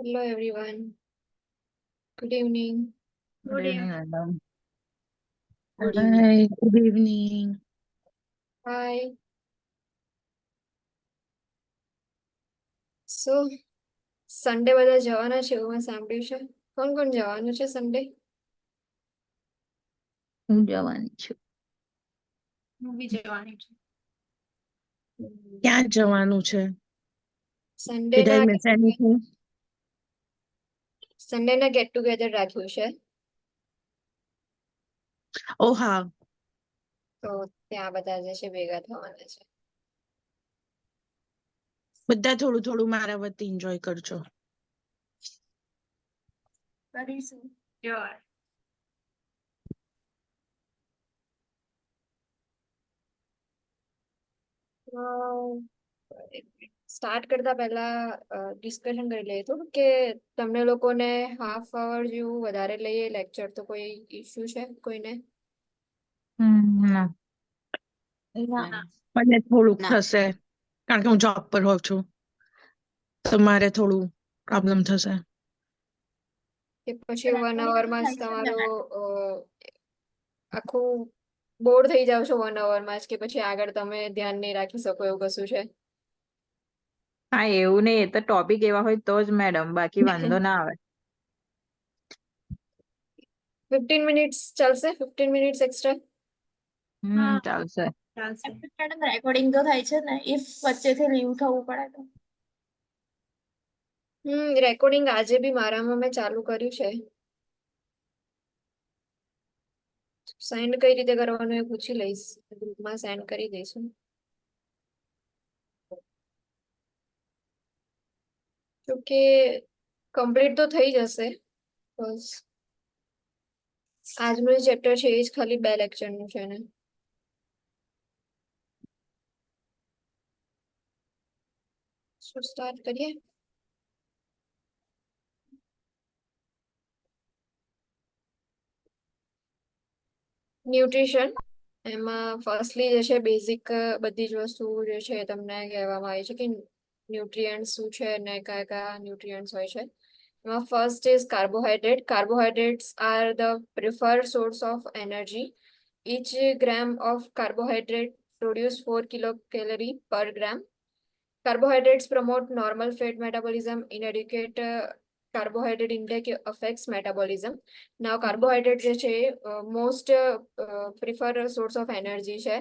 Hello everyone. Good evening. Good evening, madam. Good evening. Hi, good evening. Hi. So, Sunday બધા જવાના છે એવું મેં સાંભળ્યું છે. કોણ કોણ જવાનું છે સન્ડે? હું જવાની છું. હું બી જવાની છું. ક્યાં જવાનું છે? સન્ડે Did I ના miss anything? સન્ડે ના ગેટ ટુગેધર રાખ્યું છે. Oh હા, તો ત્યાં બધા જે છે ભેગા થવાના છે. બધા થોડું થોડું મારા વતી એન્જોય કરજો. કરીશું. Sure. સ્ટાર્ટ કરતા પહેલા ડિસ્કશન કરી લઈએ થોડું કે તમને લોકોને હાફ અવર જેવું વધારે લઈએ લેક્ચર તો કોઈ ઇશ્યુ છે કોઈને? ના. મને થોડુંક ના. થશે કારણ કે હું જોબ પર હોઉં છું તો મારે થોડું પ્રોબ્લેમ થશે. કે પછી 1 અવરમાં જ તમારું આખું બોર થઈ જાવ છો 1 અવરમાં જ કે પછી આગળ તમે ધ્યાન નહીં રાખી શકો એવું કશું છે? હા એવું નહીં, એ તો ટોપિક એવા હોય તો જ મેડમ, બાકી વાંધો ના આવે. 15 મિનિટ્સ ચાલશે? 15 મિનિટ્સ એક્સ્ટ્રા? હા. ચાલશે. ચાલશે. મેડમ રેકોર્ડિંગ તો થાય છે ને, ઇફ વચ્ચેથી લીવ થવું પડે તો? રેકોર્ડિંગ આજે બી મારામાં મેં ચાલુ કર્યું છે. સેન્ડ કઈ રીતે કરવાનું એ પૂછી લઈશ, ગ્રુપમાં સેન્ડ કરી દઈશું. જોકે કમ્પ્લીટ તો થઈ જશે. બસ આજનું જે ચેપ્ટર છે એ જ ખાલી 2 લેક્ચરનું છે ને. શું સ્ટાર્ટ કરીએ? ન્યુટ્રિશન, એમાં ફર્સ્ટલી જે છે બેઝિક બધી જ વસ્તુ જે છે તમને કહેવામાં આવી છે કે ન્યુટ્રિયન્ટ્સ શું છે અને કયા કયા ન્યુટ્રિયન્ટ્સ હોય છે. એમાં first is carbohydrate. Carbohydrates are the preferred source of energy. Each gram of carbohydrate produce 4 kilocalorie per gram. Carbohydrates promote normal fat metabolism. Inadequate carbohydrate intake affects metabolism. Now carbohydrate જે છે most prefer source of energy છે.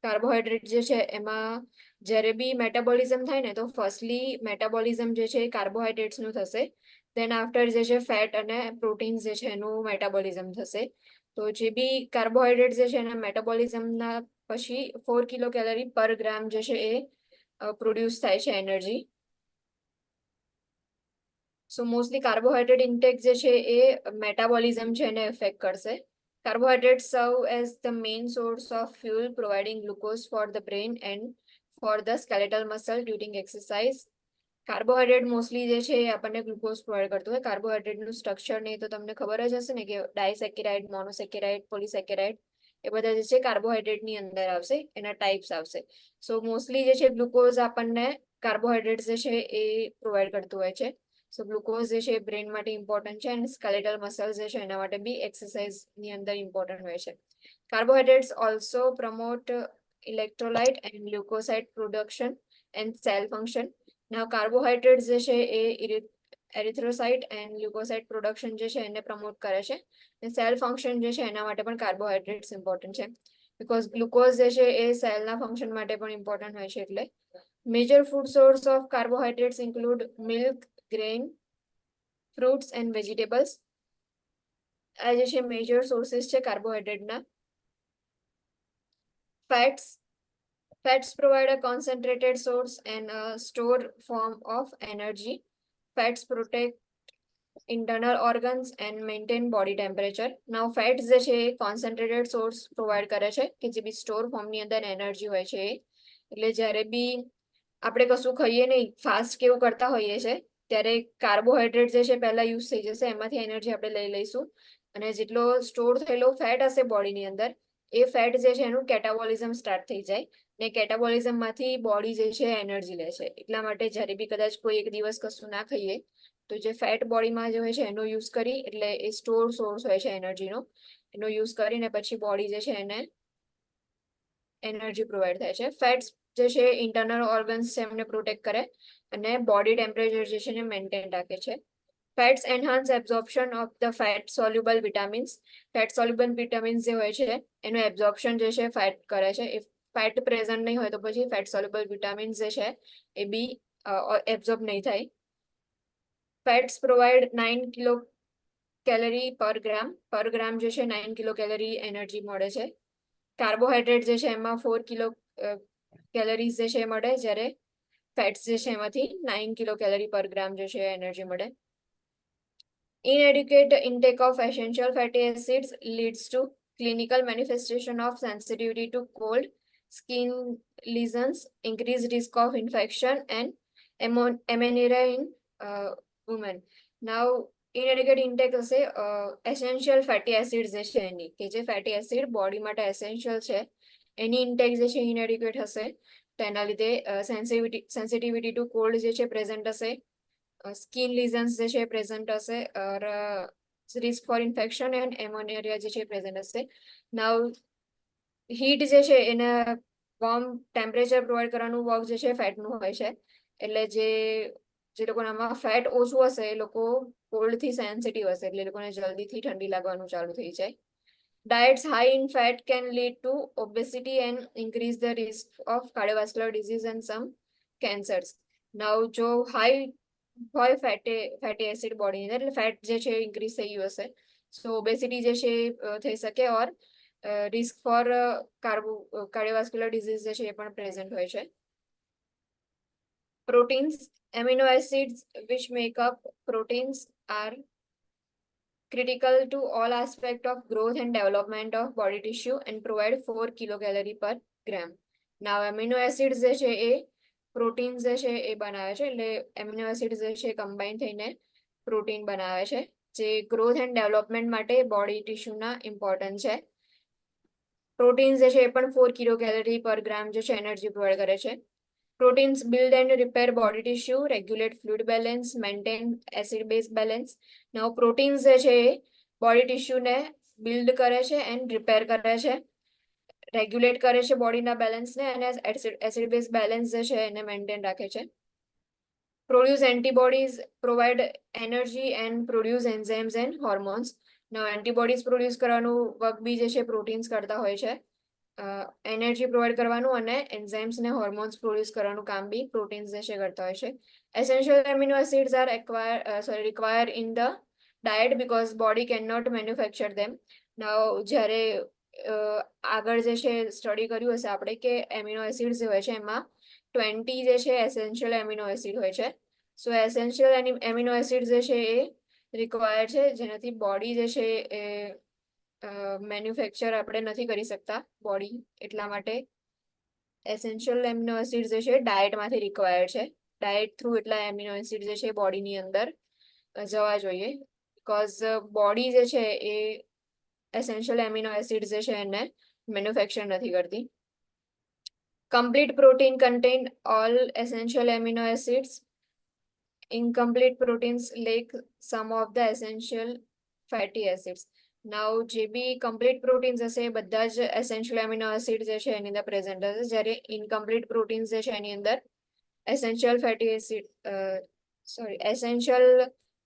Carbohydrate જે છે એમાં જ્યારે બી metabolism થાય ને તો ફર્સ્ટલી મેટાબોલિઝમ જે છે એ કાર્બોહાઈડ્રેટ્સનું થશે. દેન આફ્ટર જે છે ફેટ અને પ્રોટીન્સ જે છે એનું મેટાબોલિઝમ થશે. તો જે બી કાર્બોહાઈડ્રેટ જે છે એના મેટાબોલિઝમના પછી 4 કિલો કેલરી પર ગ્રામ જે છે એ પ્રોડ્યુસ થાય છે એનર્જી. સો મોસ્ટલી કાર્બોહાઈડ્રેટ ઇન્ટેક જે છે એ મેટાબોલિઝમ છે એને એફેક્ટ કરશે. Carbohydrates serve as the main source of fuel, providing glucose for the brain and for the skeletal muscle during exercise. Carbohydrate mostly જે છે એ આપણને ગ્લુકોઝ પ્રોવાઈડ કરતું હોય. કાર્બોહાઈડ્રેટનું સ્ટ્રક્ચર નહીં તો તમને ખબર જ હશે ને કે ડાયસેકેરાઇડ, મોનોસેકેરાઇડ, પોલીસેકેરાઇડ એ બધા જે છે કાર્બોહાઈડ્રેટની અંદર આવશે, એના ટાઈપ્સ આવશે. સો મોસ્ટલી જે છે ગ્લુકોઝ આપણને કાર્બોહાઈડ્રેટ જે છે એ પ્રોવાઈડ કરતું હોય છે. સો ગ્લુકોઝ જે છે એ બ્રેન માટે ઇમ્પોર્ટન્ટ છે અને સ્કેલેટલ મસલ્સ જે છે એના માટે બી એક્સરસાઇઝની અંદર ઇમ્પોર્ટન્ટ હોય છે. Carbohydrates also promote electrolyte and leukocyte production and cell function. Now carbohydrates જે છે એ એરિથ્રોસાઇટ એન્ડ લ્યુકોસાઇડ પ્રોડક્શન જે છે એને પ્રમોટ કરે છે. અને સેલ ફંક્શન જે છે એના માટે પણ કાર્બોહાઈડ્રેટ્સ ઇમ્પોર્ટન્ટ છે. બીકોઝ ગ્લુકોઝ જે છે એ સેલના ફંક્શન માટે પણ ઇમ્પોર્ટન્ટ હોય છે એટલે. Major food source of carbohydrates include milk, grain, fruits and vegetables. આ જે છે મેજર સોર્સિસ છે કાર્બોહાઈડ્રેટના. Fats provide a concentrated source and a store form of energy. Fats protect internal organs and maintain body temperature. Now fats જે છે એ concentrated source provide કરે છે કે જે બી સ્ટોર ફોર્મની અંદર એનર્જી હોય છે એટલે જ્યારે બી આપણે કશું ખાઈએ નહીં, ફાસ્ટ કેવું કરતા હોઈએ છે ત્યારે કાર્બોહાઈડ્રેટ જે છે પહેલા યુઝ થઈ જશે, એમાંથી એનર્જી આપણે લઈ લઈશું અને જેટલો સ્ટોર થયેલો ફેટ હશે બોડીની અંદર એ ફેટ જે છે એનું કેટાબોલિઝમ સ્ટાર્ટ થઈ જાય ને કેટાબોલિઝમમાંથી બોડી જે છે એનર્જી લે છે. એટલા માટે જ્યારે બી કદાચ કોઈ એક દિવસ કશું ના ખાઈએ તો જે ફેટ બોડીમાં જે હોય છે એનો યુઝ કરી, એટલે એ સ્ટોર સોર્સ હોય છે એનર્જીનો, એનો યુઝ કરીને પછી બોડી જે છે એને એનર્જી પ્રોવાઈડ થાય છે. ફેટ્સ જે છે ઇન્ટરનલ ઓર્ગન્સ છે એમને પ્રોટેક્ટ કરે અને બોડી ટેમ્પરેચર જે છે એને મેન્ટેન રાખે છે. Fats enhance absorption of the fat soluble vitamins. Fat soluble vitamins જે હોય છે એનું એબ્ઝોર્પ્શન જે છે ફેટ કરે છે. ઇફ ફેટ પ્રેઝન્ટ નહીં હોય તો પછી ફેટ સોલ્યુબલ વિટામિન્સ જે છે એ બી એબ્ઝોર્બ નહીં થાય. ફેટ્સ પ્રોવાઈડ 9 કિલો કેલરી પર ગ્રામ. પર ગ્રામ જે છે 9 કિલો કેલરી એનર્જી મળે છે. કાર્બોહાઈડ્રેટ જે છે એમાં 4 કિલો કેલરીઝ જે છે એ મળે, જ્યારે ફેટ્સ જે છે એમાંથી 9 કિલો કેલરી પર ગ્રામ જે છે એનર્જી મળે. Inadequate intake of essential fatty acids leads to clinical manifestation of sensitivity to cold, skin lesions, increased risk of infection, and amenorrhea in women. Now, inadequate intake હશે essential fatty acids જે છે એની, કે જે fatty acid body માટે essential છે એની intake જે છે inadequate હશે, તો એના લીધે સેન્સિટિવિટી ટુ કોલ્ડ જે છે પ્રેઝન્ટ હશે, સ્કિન લીઝન્સ જે છે પ્રેઝન્ટ હશે, રિસ્ક ફોર ઇન્ફેક્શન એન્ડ એમોનેરિયા જે છે પ્રેઝન્ટ હશે. નાવ હીટ જે છે એને વોર્મ ટેમ્પરેચર પ્રોવાઈડ કરવાનું વર્ક જે છે ફેટનું હોય છે, એટલે જે લોકોનામાં ફેટ ઓછું હશે એ લોકો કોલ્ડથી સેન્સિટિવ હશે, એટલે એ લોકોને જલ્દીથી ઠંડી લાગવાનું ચાલુ થઈ જાય. Diets high in fat can lead to obesity and increase the risk of cardiovascular disease and some cancers. Now, જો high હોય ફેટી એસિડ બોડીની અંદર, એટલે ફેટ જે છે ઇન્ક્રીઝ થઈ ગયું હશે, સો ઓબેસિટી જે છે થઈ શકે, ઓર રિસ્ક ફોર કાર્ડિયોવાસ્ક્યુલર ડિઝીઝ જે છે એ પણ પ્રેઝન્ટ હોય છે. Proteins, amino acids which make up proteins are critical to all aspects of growth and development of body tissue and provide 4 kilocalorie per gram. Now, amino acids જે છે એ proteins જે છે એ બનાવે છે, એટલે એમિનો એસિડ્સ જે છે કમ્બાઈન થઈને પ્રોટીન બનાવે છે, જે ગ્રોથ એન્ડ ડેવલપમેન્ટ માટે બોડી ટિશ્યુના ઇમ્પોર્ટન્ટ છે. પ્રોટીન્સ જે છે એ પણ 4 કિલો કેલરી પર ગ્રામ જે છે એનર્જી પ્રોવાઈડ કરે છે. Proteins build and repair body tissue, regulate fluid balance, maintain acid-base balance. Now, proteins જે છે એ બોડી ટિશ્યુને બિલ્ડ કરે છે એન્ડ રિપેર કરે છે, રેગ્યુલેટ કરે છે બોડીના બેલેન્સને, અને એસિડ બેઝ બેલેન્સ જે છે એને મેન્ટેન રાખે છે. Produce antibodies, provide energy and produce enzymes and hormones. now antibodies produce કરવાનું વર્ક બી જે છે પ્રોટીન્સ કરતા હોય છે, એનર્જી પ્રોવાઈડ કરવાનું અને એન્ઝાઇમ્સ ને હોર્મોન્સ પ્રોડ્યુસ કરવાનું કામ બી પ્રોટીન્સ જે છે કરતા હોય છે. Essential amino acids are require in the diet because body can not manufacture them. Now જ્યારે આગળ જે છે સ્ટડી કર્યું હશે આપણે કે એમિનો એસિડ્સ જે હોય છે એમાં 20 જે છે એસેન્શિયલ એમિનો એસિડ હોય છે. સો એસેન્શિયલ એમિનો એસિડ જે છે એ રિક્વાયર છે, જેનાથી બોડી જે છે એ મેન્યુફેક્ચર આપણે નથી કરી શકતા બોડી, એટલા માટે એસેન્શિયલ એમિનો એસિડ જે છે ડાયટમાંથી રિક્વાયર છે. ડાયટ થ્રુ એટલા એમિનો એસિડ જે છે બોડીની અંદર જવા જોઈએ, બીકોઝ બોડી જે છે એ એસેન્શિયલ એમિનો એસિડ જે છે એને મેન્યુફેક્ચર નથી કરતી. Complete protein contain all essential amino acids. Incomplete proteins lack some of the essential fatty acids. Now, જે બી complete proteins હશે એ બધા જ essential amino acids જે છે એની અંદર present હશે, જ્યારે incomplete proteins જે છે એની અંદર essential fatty acid essential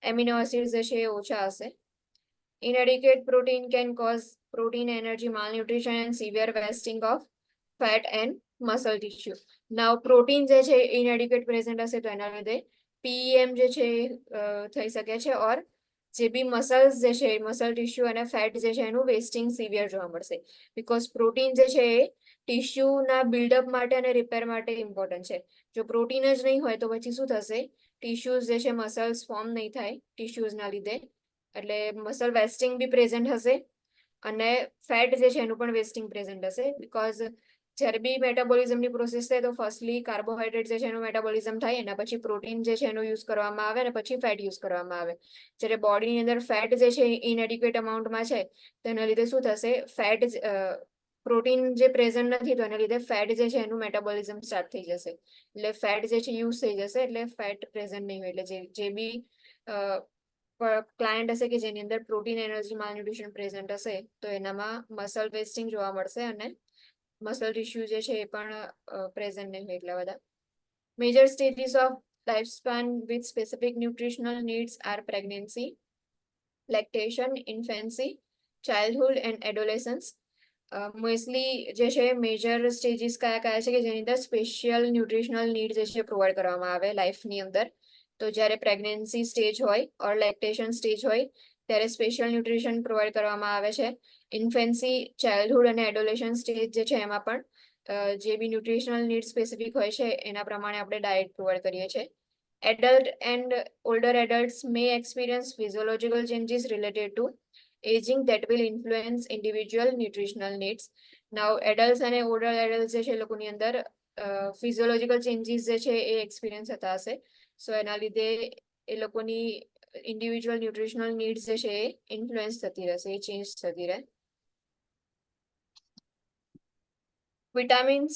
amino acids જે છે એ ઓછા હશે. Inadequate protein can cause protein energy malnutrition and severe wasting of fat and muscle tissue. Now, protein જે છે inadequate present હશે તો એના લીધે PEM જે છે થઈ શકે છે, ઓર જે બી મસલ્સ જે છે મસલ ટિશ્યુ અને ફેટ જે છે એનું વેસ્ટિંગ સિવિયર જોવા મળશે, બીકોઝ પ્રોટીન જે છે એ ટિશ્યુના બિલ્ડઅપ માટે અને રિપેર માટે ઇમ્પોર્ટન્ટ છે. જો પ્રોટીન જ નહીં હોય તો પછી શું થશે, ટિશ્યુઝ જે છે મસલ્સ ફોર્મ નહીં થાય ટિશ્યુઝના લીધે, એટલે મસલ વેસ્ટિંગ બી પ્રેઝન્ટ હશે અને ફેટ જે છે એનું પણ વેસ્ટિંગ પ્રેઝન્ટ હશે, બીકોઝ જ્યારે બી મેટાબોલિઝમની પ્રોસેસ થાય તો ફર્સ્ટલી કાર્બોહાઈડ્રેટ જે છે એનું મેટાબોલિઝમ થાય, એના પછી પ્રોટીન જે છે એનો યુઝ કરવામાં આવે અને પછી ફેટ યુઝ કરવામાં આવે. જ્યારે બોડીની અંદર ફેટ જે છે ઇનએડિક્વેટ અમાઉન્ટમાં છે તો એના લીધે શું થશે, ફેટ પ્રોટીન જે પ્રેઝન્ટ નથી તો એના લીધે ફેટ જે છે એનું મેટાબોલિઝમ સ્ટાર્ટ થઈ જશે, એટલે ફેટ જે છે યુઝ થઈ જશે, એટલે ફેટ પ્રેઝન્ટ નહીં હોય, એટલે જે બી ક્લાયન્ટ હશે કે જેની અંદર પ્રોટીન એનર્જી માલન્યુટ્રિશન પ્રેઝન્ટ હશે તો એનામાં મસલ વેસ્ટિંગ જોવા મળશે અને મસલ ટિશ્યુ જે છે એ પણ પ્રેઝન્ટ નહીં હોય એટલા બધા. Major stages of lifespan with specific nutritional needs are pregnancy, lactation, infancy, childhood and adolescence. Mostly જે છે મેજર સ્ટેજીસ કયા કયા છે કે જેની અંદર સ્પેશિયલ ન્યુટ્રિશનલ નીડ જે છે પ્રોવાઈડ કરવામાં આવે લાઈફની અંદર. તો જ્યારે પ્રેગ્નન્સી સ્ટેજ હોય ઓર લેક્ટેશન સ્ટેજ હોય ત્યારે સ્પેશિયલ ન્યુટ્રિશન પ્રોવાઈડ કરવામાં આવે છે. ઇન્ફેન્સી, ચાઇલ્ડહુડ અને એડોલેશન સ્ટેજ જે છે એમાં પણ જે બી ન્યુટ્રિશનલ નીડ સ્પેસિફિક હોય છે એના પ્રમાણે આપણે ડાયટ પ્રોવાઈડ કરીએ છીએ. Adult and older adults may experience physiological changes related to aging that will influence individual nutritional needs. Now, adults and older adults જે છે એ લોકોની અંદર physiological changes જે છે એ એક્સપિરિયન્સ થતા હશે. સો એના લીધે એ લોકોની ઇન્ડિવિજ્યુઅલ ન્યુટ્રિશનલ નીડ્સ જે છે એ ઇન્ફ્લુઅન્સ થતી રહેશે, એ ચેન્જ થતી રહે. વિટામિન્સ.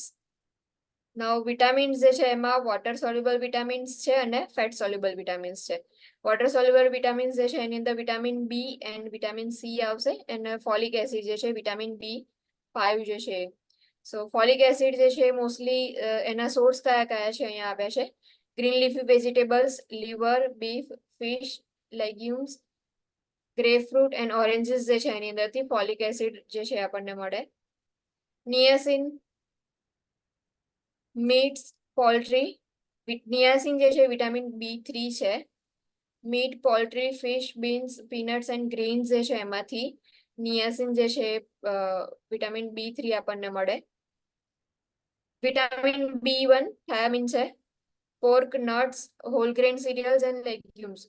નાઉ વિટામિન્સ જે છે એમાં વોટર સોલ્યુબલ વિટામિન્સ છે અને ફેટ સોલ્યુબલ વિટામિન્સ છે. વોટર સોલ્યુબલ વિટામિન્સ જે છે એની અંદર vitamin B and vitamin C આવશે અને ફોલિક એસિડ જે છે વિટામિન B5 જે છે. સો ફોલિક એસિડ જે છે મોસ્ટલી એના સોર્સ કયા કયા છે અહીંયા આવ્યા છે. Green leafy vegetables, liver, beef, fish, legumes, grapefruit and oranges જે છે એની અંદરથી ફોલિક એસિડ જે છે આપણને મળે. નિયાસિન, મીટ્સ, પોલ્ટ્રી. નિયાસિન જે છે વિટામિન B3 છે. Meat, poultry, fish, beans, peanuts and grains જે છે એમાંથી નિયાસિન જે છે વિટામિન B3 આપણને મળે. વિટામિન B1 થાયામિન છે. Pork, nuts, whole grain cereals and legumes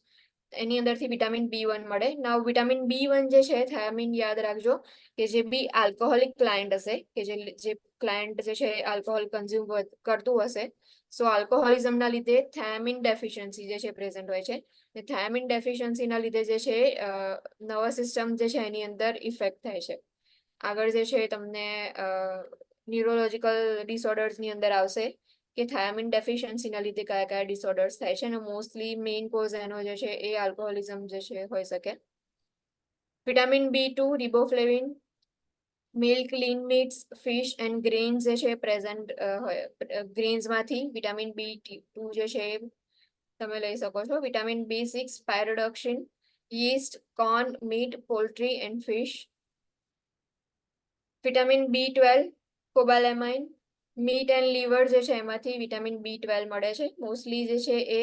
એની અંદરથી વિટામિન B1 મળે. નાવ વિટામિન B1 જે છે થાયામિન યાદ રાખજો કે જે બી આલ્કોહોલિક ક્લાયન્ટ હશે કે જે ક્લાયન્ટ જે છે આલ્કોહોલ કન્ઝ્યુમ કરતું હશે સો આલ્કોહોલિઝમના લીધે થાયામિન ડેફિશિયન્સી જે છે પ્રેઝન્ટ હોય છે. થાયામિન ડેફિશિયન્સીના લીધે જે છે નર્વસ સિસ્ટમ જે છે એની અંદર ઇફેક્ટ થાય છે. આગળ જે છે તમને ન્યુરોલોજીકલ ડિસઓર્ડર્સની અંદર આવશે કે થાયામિન ડેફિશિયન્સીના લીધે કયા કયા ડિસઓર્ડર્સ થાય છે અને મોસ્ટલી મેઇન કોઝ એનો જે છે એ આલ્કોહોલિઝમ જે છે હોઈ શકે. Vitamin B2, રિબોફ્લેવિન, milk, lean meets, fish and grains જે છે પ્રેઝન્ટ હોય. ગ્રેન્સમાંથી વિટામિન B2 જે છે તમે લઈ શકો છો. Vitamin B6, pyridoxine, yeast, corn, meat, poultry and fish. Vitamin B12, cobalamin, meat and liver જે છે એમાંથી વિટામિન B12 મળે છે. મોસ્ટલી જે છે એ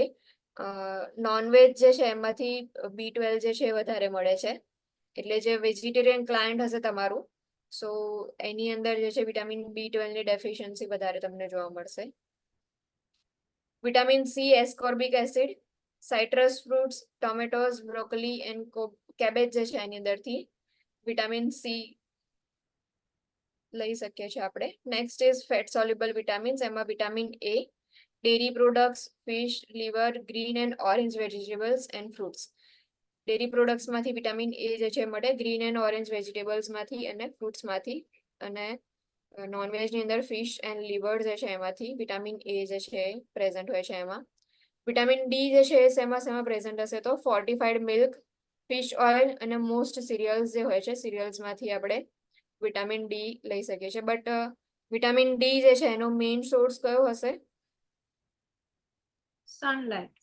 નોનવેજ જે છે એમાંથી B12 જે છે વધારે મળે છે. એટલે જે વેજીટેરિયન ક્લાયન્ટ હશે તમારું સો એની અંદર જે છે વિટામિન B12 ની ડેફિશિયન્સી વધારે તમને જોવા મળશે. Vitamin C, ascorbic acid, citrus fruits, tomatoes, broccoli and cabbage જે છે એની અંદરથી વિટામિન C લઈ શકીએ છીએ આપણે. Next is fat soluble vitamins. એમાં vitamin A, dairy products, fish, liver, green and orange vegetables and fruits. Dairy પ્રોડક્ટ્સમાંથી વિટામિન A જે છે મળે, ગ્રીન એન્ડ ઓરેન્જ વેજીટેબલ્સમાંથી અને ફ્રૂટ્સમાંથી. અને નોનવેજની અંદર ફિશ એન્ડ લીવર જે છે એમાંથી વિટામિન A જે છે પ્રેઝન્ટ હોય છે એમાં. વિટામિન D જે છે એ શેમાં પ્રેઝન્ટ હશે તો ફોર્ટિફાઈડ મિલ્ક, ફિશ ઓઇલ અને મોસ્ટ સિરિયલ્સ જે હોય છે સિરિયલ્સમાંથી આપણે વિટામિન D લઈ શકીએ છીએ. બટ વિટામિન D જે છે એનો મેઇન સોર્સ કયો હશે? સનલાઇટ.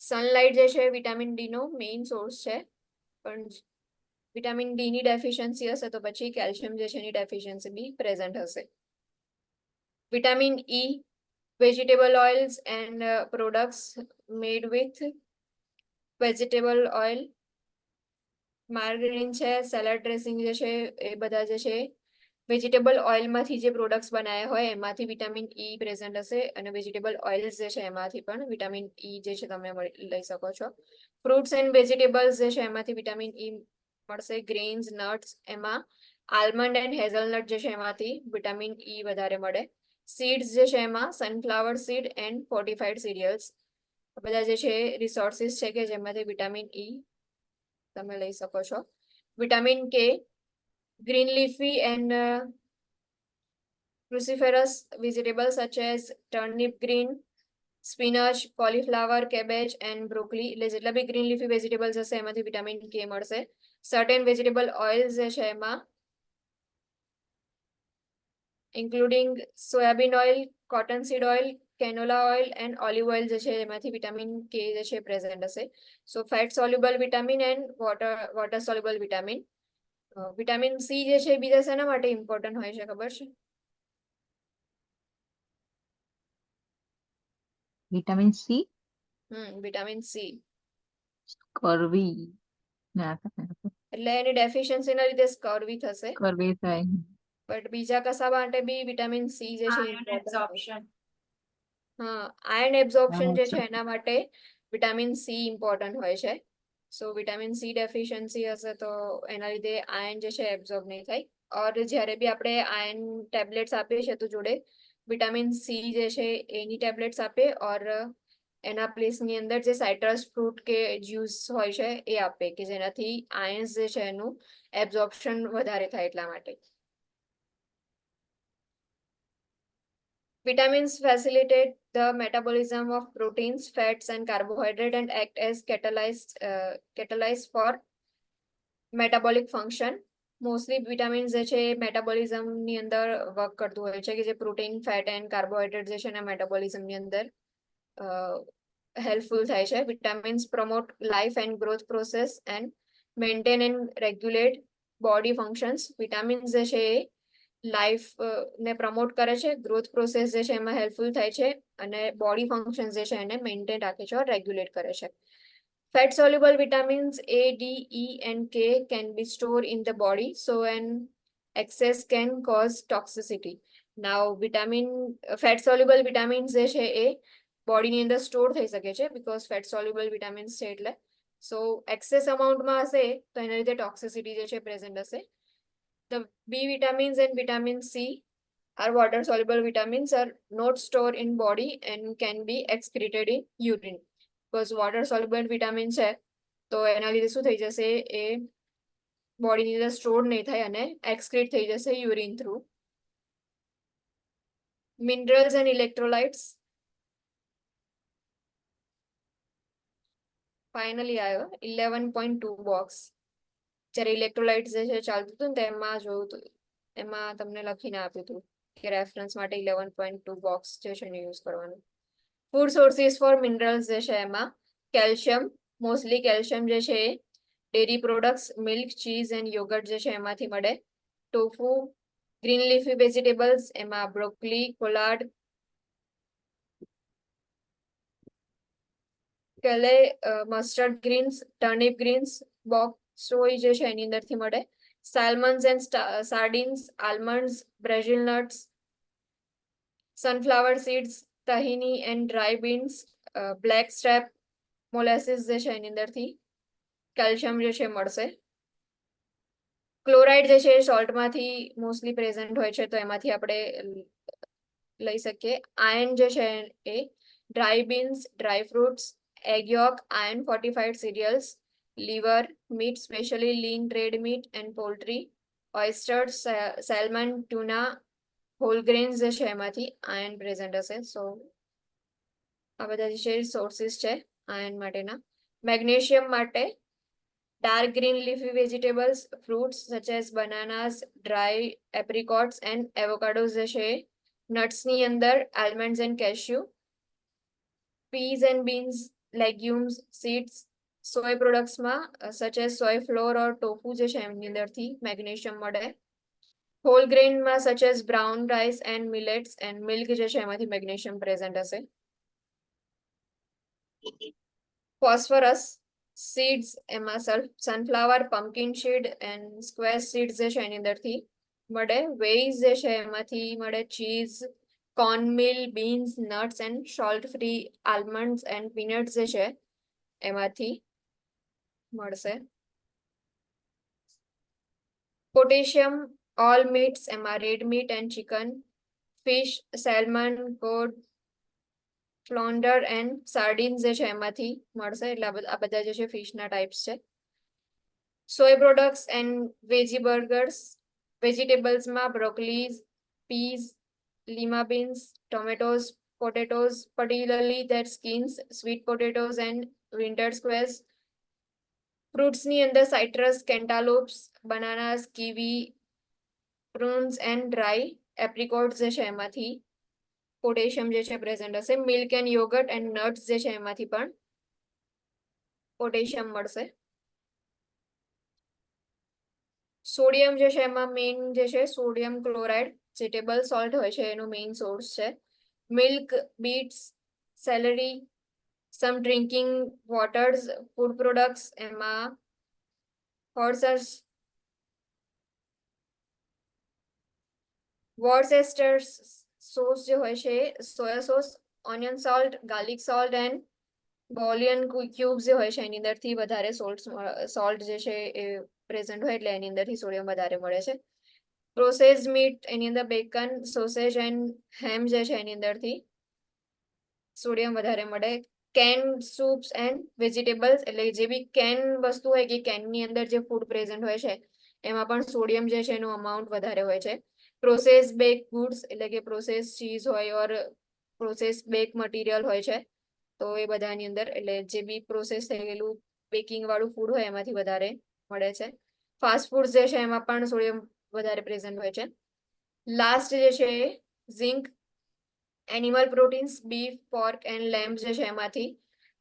સનલાઇટ જે છે વિટામિન D નો મેઇન સોર્સ છે. પણ વિટામિન D ની ડેફિશિયન્સી હશે તો પછી કેલ્શિયમ જે છે એની ડેફિશિયન્સી બી પ્રેઝન્ટ હશે. Vitamin E, vegetable oils and products made with vegetable oil, માર્ગરીન છે, સેલડ ડ્રેસિંગ જે છે એ બધા જે છે વેજીટેબલ ઓઇલમાંથી જે પ્રોડક્ટ્સ બનાવ્યા હોય એમાંથી વિટામિન E પ્રેઝન્ટ હશે અને વેજીટેબલ ઓઇલ્સ જે છે એમાંથી પણ વિટામિન E જે છે તમે લઈ શકો છો. ફ્રૂટ્સ એન્ડ વેજીટેબલ્સ જે છે એમાંથી વિટામિન E મળશે. ગ્રેન્સ, નટ્સ એમાં આલમંડ એન્ડ હેઝલનટ જે છે એમાંથી વિટામિન E વધારે મળે. સીડ્સ જે છે એમાં sunflower seed and fortified serials બધા જે છે રિસોર્સિસ છે કે જેમાંથી વિટામિન E તમે લઈ શકો છો. Vitamin K, green leafy and cruciferous vegetables such as turnip green, spinach, cauliflower, cabbage and broccoli, એટલે જેટલા બી ગ્રીન લીફી વેજીટેબલ્સ હશે એમાંથી વિટામિન કે મળશે. સર્ટેન વેજીટેબલ ઓઇલ્સ જે છે એમાં including soybean oil, cotton seed oil, canola oil and olive oil જે છે એમાંથી વિટામિન કે જે છે પ્રેઝન્ટ હશે. So fat soluble vitamin and water soluble vitamin. Vitamin C જે છે એ બીજા શેના માટે ઇમ્પોર્ટન્ટ હોય છે ખબર છે? વિટામિન સી વિટામિન સી કરવી ના એટલે એની ડેફિશિયન્સીના લીધે સ્કર્વી થશે, કરવી થાય. બટ બીજા કશા માટે બી વિટામિન સી જે છે Iron important હોય. absorption. હા, આયર્ન એબ્ઝોર્પ્શન જે છે અચ્છા. એના માટે વિટામિન સી ઇમ્પોર્ટન્ટ હોય છે. સો વિટામિન સી ડેફિશિયન્સી હશે તો એના લીધે આયર્ન જે છે એબ્ઝોર્બ નહીં થાય. ઓર જ્યારે બી આપણે આયર્ન ટેબ્લેટ્સ આપીએ છીએ તો જોડે વિટામિન સી જે છે એની ટેબ્લેટ્સ આપીએ ઓર એના પ્લેસની અંદર જે સાઇટ્રસ ફ્રૂટ કે જ્યુસ હોય છે એ આપે કે જેનાથી આયર્ન્સ જે છે એનું એબ્ઝોર્પ્શન વધારે થાય એટલા માટે. Vitamins facilitate the metabolism of proteins, fats, and carbohydrate and act as catalyst for metabolic function. Mostly vitamins જે છે એ મેટાબોલિઝમની અંદર વર્ક કરતું હોય છે કે જે પ્રોટીન, ફેટ એન્ડ કાર્બોહાઈડ્રેટ જે છે એના મેટાબોલિઝમની અંદર હેલ્પફુલ થાય છે. Vitamins promote life and growth process and maintain and regulate body functions. Vitamins જે છે એ લાઈફ ને પ્રમોટ કરે છે, ગ્રોથ પ્રોસેસ જે છે એમાં હેલ્પફુલ થાય છે અને બોડી ફંક્શન જે છે એને મેન્ટેન રાખે છે ઓર રેગ્યુલેટ કરે છે. Fat soluble vitamins A, D, E, and K can be stored in the body, so an excess can cause toxicity. Now, fat soluble vitamins જે છે એ બોડીની અંદર સ્ટોર થઈ શકે છે બીકોઝ ફેટ સોલ્યુબલ વિટામિન્સ છે એટલે. સો એક્સેસ અમાઉન્ટમાં હશે તો એના લીધે ટોક્સિસિટી જે છે પ્રેઝન્ટ હશે. The B vitamins and vitamin C are water soluble vitamins are not stored in body and can be excreted in urine. Because water soluble vitamin છે તો એના લીધે શું થઈ જશે એ બોડીની અંદર સ્ટોર નહીં થાય અને એક્સક્રીટ થઈ જશે urine through. Minerals and electrolytes finally આવ્યો 11.2 બોક્સ. જ્યારે ઇલેક્ટ્રોલાઇટ્સ જે છે ચાલતું હતું ને તેમાં જોયું હતું એમાં તમને લખીને આપ્યું હતું કે રેફરન્સ માટે 11.2 બોક્સ જે છે એને યુઝ કરવાનું. ફૂડ સોર્સિસ ફોર મિનરલ્સ જે છે એમાં કેલ્શિયમ, મોસ્ટલી કેલ્શિયમ જે છે એ dairy products, milk, cheese and yoghurt જે છે એમાંથી મળે. ટોફુ, ગ્રીન લીફી વેજીટેબલ્સ એમાં broccoli, collard, kale, mustard greens, turnip greens, bok soy જે છે એની અંદરથી મળે. Salmons and sardines, almonds, Brazil nuts, sunflower seeds, tahini and dry beans, blackstrap, molasses જે છે એની અંદરથી કેલ્શિયમ જે છે મળશે. ક્લોરાઇડ જે છે એ સોલ્ટમાંથી મોસ્ટલી પ્રેઝન્ટ હોય છે તો એમાંથી આપણે લઈ શકીએ. આયર્ન જે છે એ dry beans, dry fruits, egg yolk, iron fortified cereals, liver, meat specially lean red meat and poultry, oysters, salmon, tuna, whole grains જે છે એમાંથી આયર્ન પ્રેઝન્ટ હશે. સો આ બધા જે છે સોર્સિસ છે આયર્ન માટેના. મેગ્નેશિયમ માટે dark green leafy vegetables, fruits such as bananas, dry apricots and avocados જે છે nuts ની અંદર almonds and cashew, peas and beans, legumes, seeds, soy products માં such as soy flour or tofu જે છે એમની અંદરથી મેગ્નેશિયમ મળે. હોલ ગ્રેન માં such as brown rice and millets and milk જે છે એમાંથી મેગ્નેશિયમ પ્રેઝન્ટ હશે. ફોસ્ફરસ seeds એમાં sunflower, pumpkin seed and squash seeds જે છે એની અંદરથી મળે. વેઈઝ જે છે એમાંથી મળે. Cheese, cornmeal, beans, nuts and salt free almonds and peanuts જે છે એમાંથી મળશે. પોટેશિયમ ઓલ મીટ્સ એમાં red meat and chicken, fish, salmon, cod, flounder and sardines જે છે એમાંથી મળશે. એટલે આ બધા જે છે ફિશના ટાઈપ્સ છે. Soy products and veggie burgers, વેજીટેબલ્સમાં broccolis, peas, lima beans, tomatoes, potatoes, particularly their skins, sweet potatoes and winter squares. Fruits ની અંદર citrus, cantaloupes, bananas, kiwi, prunes and dry apricots જે છે એમાંથી પોટેશિયમ જે છે પ્રેઝન્ટ હશે. Milk and yoghurt and nuts જે છે એમાંથી પણ પોટેશિયમ મળશે. સોડિયમ જે છે એમાં મેઇન જે છે સોડિયમ ક્લોરાઇડ જે ટેબલ સોલ્ટ હોય છે એનો મેઇન સોર્સ છે. મિલ્ક, બીટ્સ, સેલરી, સમ ડ્રિંકિંગ વોટર્સ, ફૂડ પ્રોડક્ટ્સ એમાં હોર્સસ વોર્સેસ્ટર સોસ જે હોય છે soya sauce, onion salt, garlic salt and boolean cubes જે હોય છે એની અંદરથી વધારે સોલ્ટ જે છે એ પ્રેઝન્ટ હોય એટલે એની અંદરથી સોડિયમ વધારે મળે છે. પ્રોસેસ્ડ મીટ એની અંદર બેકન, સોસેજ એન્ડ હેમ જે છે એની અંદરથી સોડિયમ વધારે મળે. કેન સૂપ્સ એન્ડ વેજીટેબલ્સ એટલે જે બી કેન વસ્તુ હોય કે કેનની અંદર જે ફૂડ પ્રેઝન્ટ હોય છે એમાં પણ સોડિયમ જે છે એનું અમાઉન્ટ વધારે હોય છે. પ્રોસેસ બેક ગુડ્સ એટલે કે પ્રોસેસ ચીઝ હોય ઓર પ્રોસેસ બેક મટીરિયલ હોય છે તો એ બધાની અંદર એટલે જે બી પ્રોસેસ થયેલું બેકિંગ વાળું ફૂડ હોય એમાંથી વધારે મળે છે. ફાસ્ટ ફૂડ જે છે એમાં પણ સોડિયમ વધારે પ્રેઝન્ટ હોય છે. લાસ્ટ જે છે zinc, animal proteins, beef, pork and lamb જે છે એમાંથી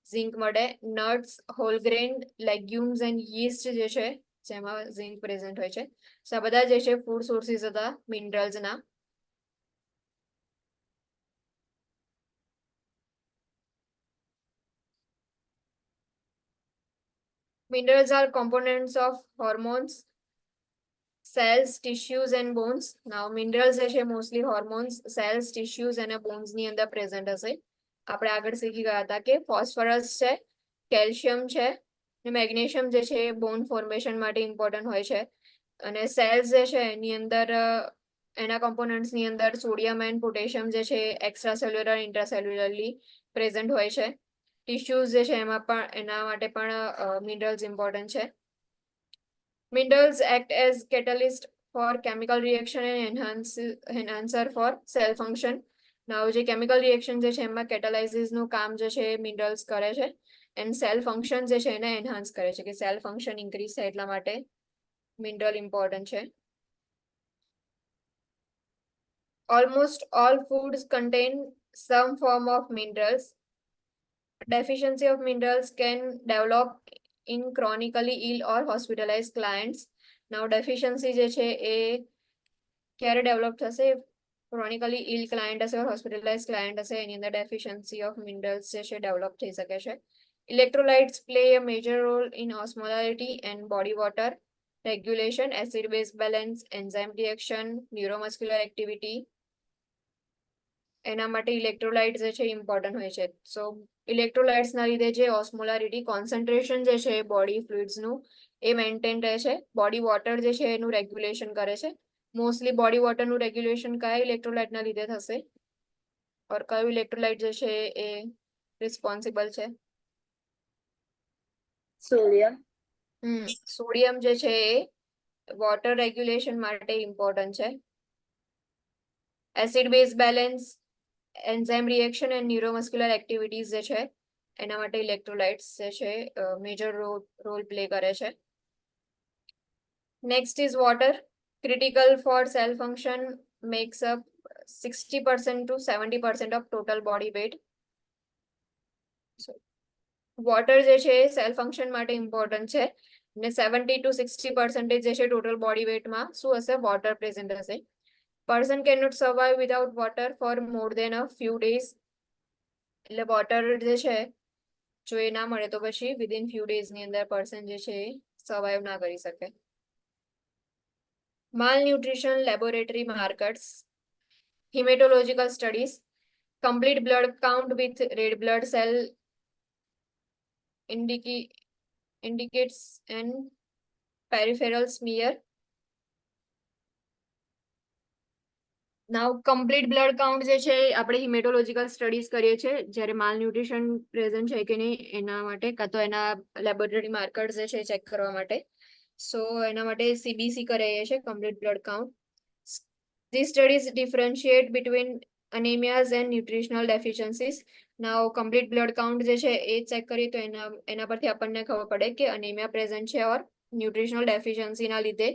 ઝિંક મળે. Nuts, whole grain, legumes and yeast જે છે જેમાં ઝિંક પ્રેઝન્ટ હોય છે. સો આ બધા જે છે ફૂડ સોર્સિસ હતા મિનરલ્સના. Minerals are components of hormones, cells, tissues and bones. Now minerals જે છે mostly hormones, cells, tissues અને bones ની અંદર present હશે. આપણે આગળ શીખી ગયા હતા કે ફોસ્ફરસ છે, કેલ્શિયમ છે અને મેગ્નેશિયમ જે છે એ બોન ફોર્મેશન માટે ઇમ્પોર્ટન્ટ હોય છે. અને સેલ્સ જે છે એની અંદર એના કોમ્પોનન્ટ્સ ની અંદર સોડિયમ એન્ડ પોટેશિયમ જે છે એક્સ્ટ્રા સેલ્યુલર ઇન્ટ્રાસેલ્યુલરલી પ્રેઝન્ટ હોય છે. ટિશ્યુઝ જે છે એમાં પણ એના માટે પણ મિનરલ્સ ઇમ્પોર્ટન્ટ છે. Minerals act as catalyst for chemical reaction and enhancer for cell function. Now જે chemical reaction જે છે એમાં catalysis નું કામ જે છે મિનરલ્સ કરે છે and cell function જે છે એને enhance કરે છે કે cell function increase થાય એટલા માટે મિનરલ ઇમ્પોર્ટન્ટ છે. Almost all foods contain some form of minerals. Deficiency of minerals can develop in chronically ill or hospitalized clients. Now deficiency જે છે એ ક્યારે ડેવલપ થશે? ક્રોનિકલી ઇલ ક્લાયન્ટ હશે or hospitalized client હશે એની અંદર deficiency of minerals જે છે ડેવલપ થઈ શકે છે. Electrolytes play a major role in osmolarity and body water regulation, acid base balance, enzyme reaction, neuromuscular activity. એના માટે ઇલેક્ટ્રોલાઇટ જે છે ઇમ્પોર્ટન્ટ હોય છે. સો ઇલેક્ટ્રોલાઇટ્સ ના લીધે જે ઓસ્મોલારિટી કોન્સન્ટ્રેશન જે છે બોડી ફ્લુઇડ્સનું એ મેન્ટેન રહે છે. બોડી વોટર જે છે એનું રેગ્યુલેશન કરે છે. મોસ્ટલી બોડી વોટરનું રેગ્યુલેશન કયા ઇલેક્ટ્રોલાઇટના લીધે થશે ઓર કયું ઇલેક્ટ્રોલાઇટ જે છે એ રિસ્પોન્સિબલ છે? સોડિયમ. સોડિયમ જે છે એ વોટર રેગ્યુલેશન માટે ઇમ્પોર્ટન્ટ છે. Acid base balance, enzyme reaction and neuromuscular activities જે છે એના માટે ઇલેક્ટ્રોલાઇટ્સ જે છે મેજર રોલ પ્લે કરે છે. Next is water, critical for cell function, makes up 60% to 70% of total body weight. Water જે છે સેલ ફંક્શન માટે ઇમ્પોર્ટન્ટ છે અને 70 to 60% જે છે ટોટલ બોડી વેટમાં શું હશે? વોટર પ્રેઝન્ટ હશે. Person cannot survive without water for more than a few days. એટલે વોટર જે છે જો એ ના મળે તો પછી વિધિન ફ્યુ ડેઝ ની અંદર પર્સન જે છે એ સર્વાઈવ ના કરી શકે. Malnutrition laboratory markers, hematological studies, complete blood count with red blood cell indicates and peripheral smear. Now complete blood count જે છે આપણે હિમેટોલોજીકલ સ્ટડીઝ કરીએ છીએ જ્યારે માલ ન્યુટ્રિશન પ્રેઝન્ટ છે કે નહીં એના માટે કાં તો એના લેબોરેટરી માર્કર્સ જે છે ચેક કરવા માટે. સો એના માટે CBC કરીએ છીએ complete blood count. These studies differentiate between anemias and nutritional deficiencies. Now complete blood count જે છે એ ચેક કરીએ તો એના પરથી આપણને ખબર પડે કે અનેમિયા પ્રેઝન્ટ છે ઓર ન્યુટ્રિશનલ ડેફિશિયન્સી ના લીધે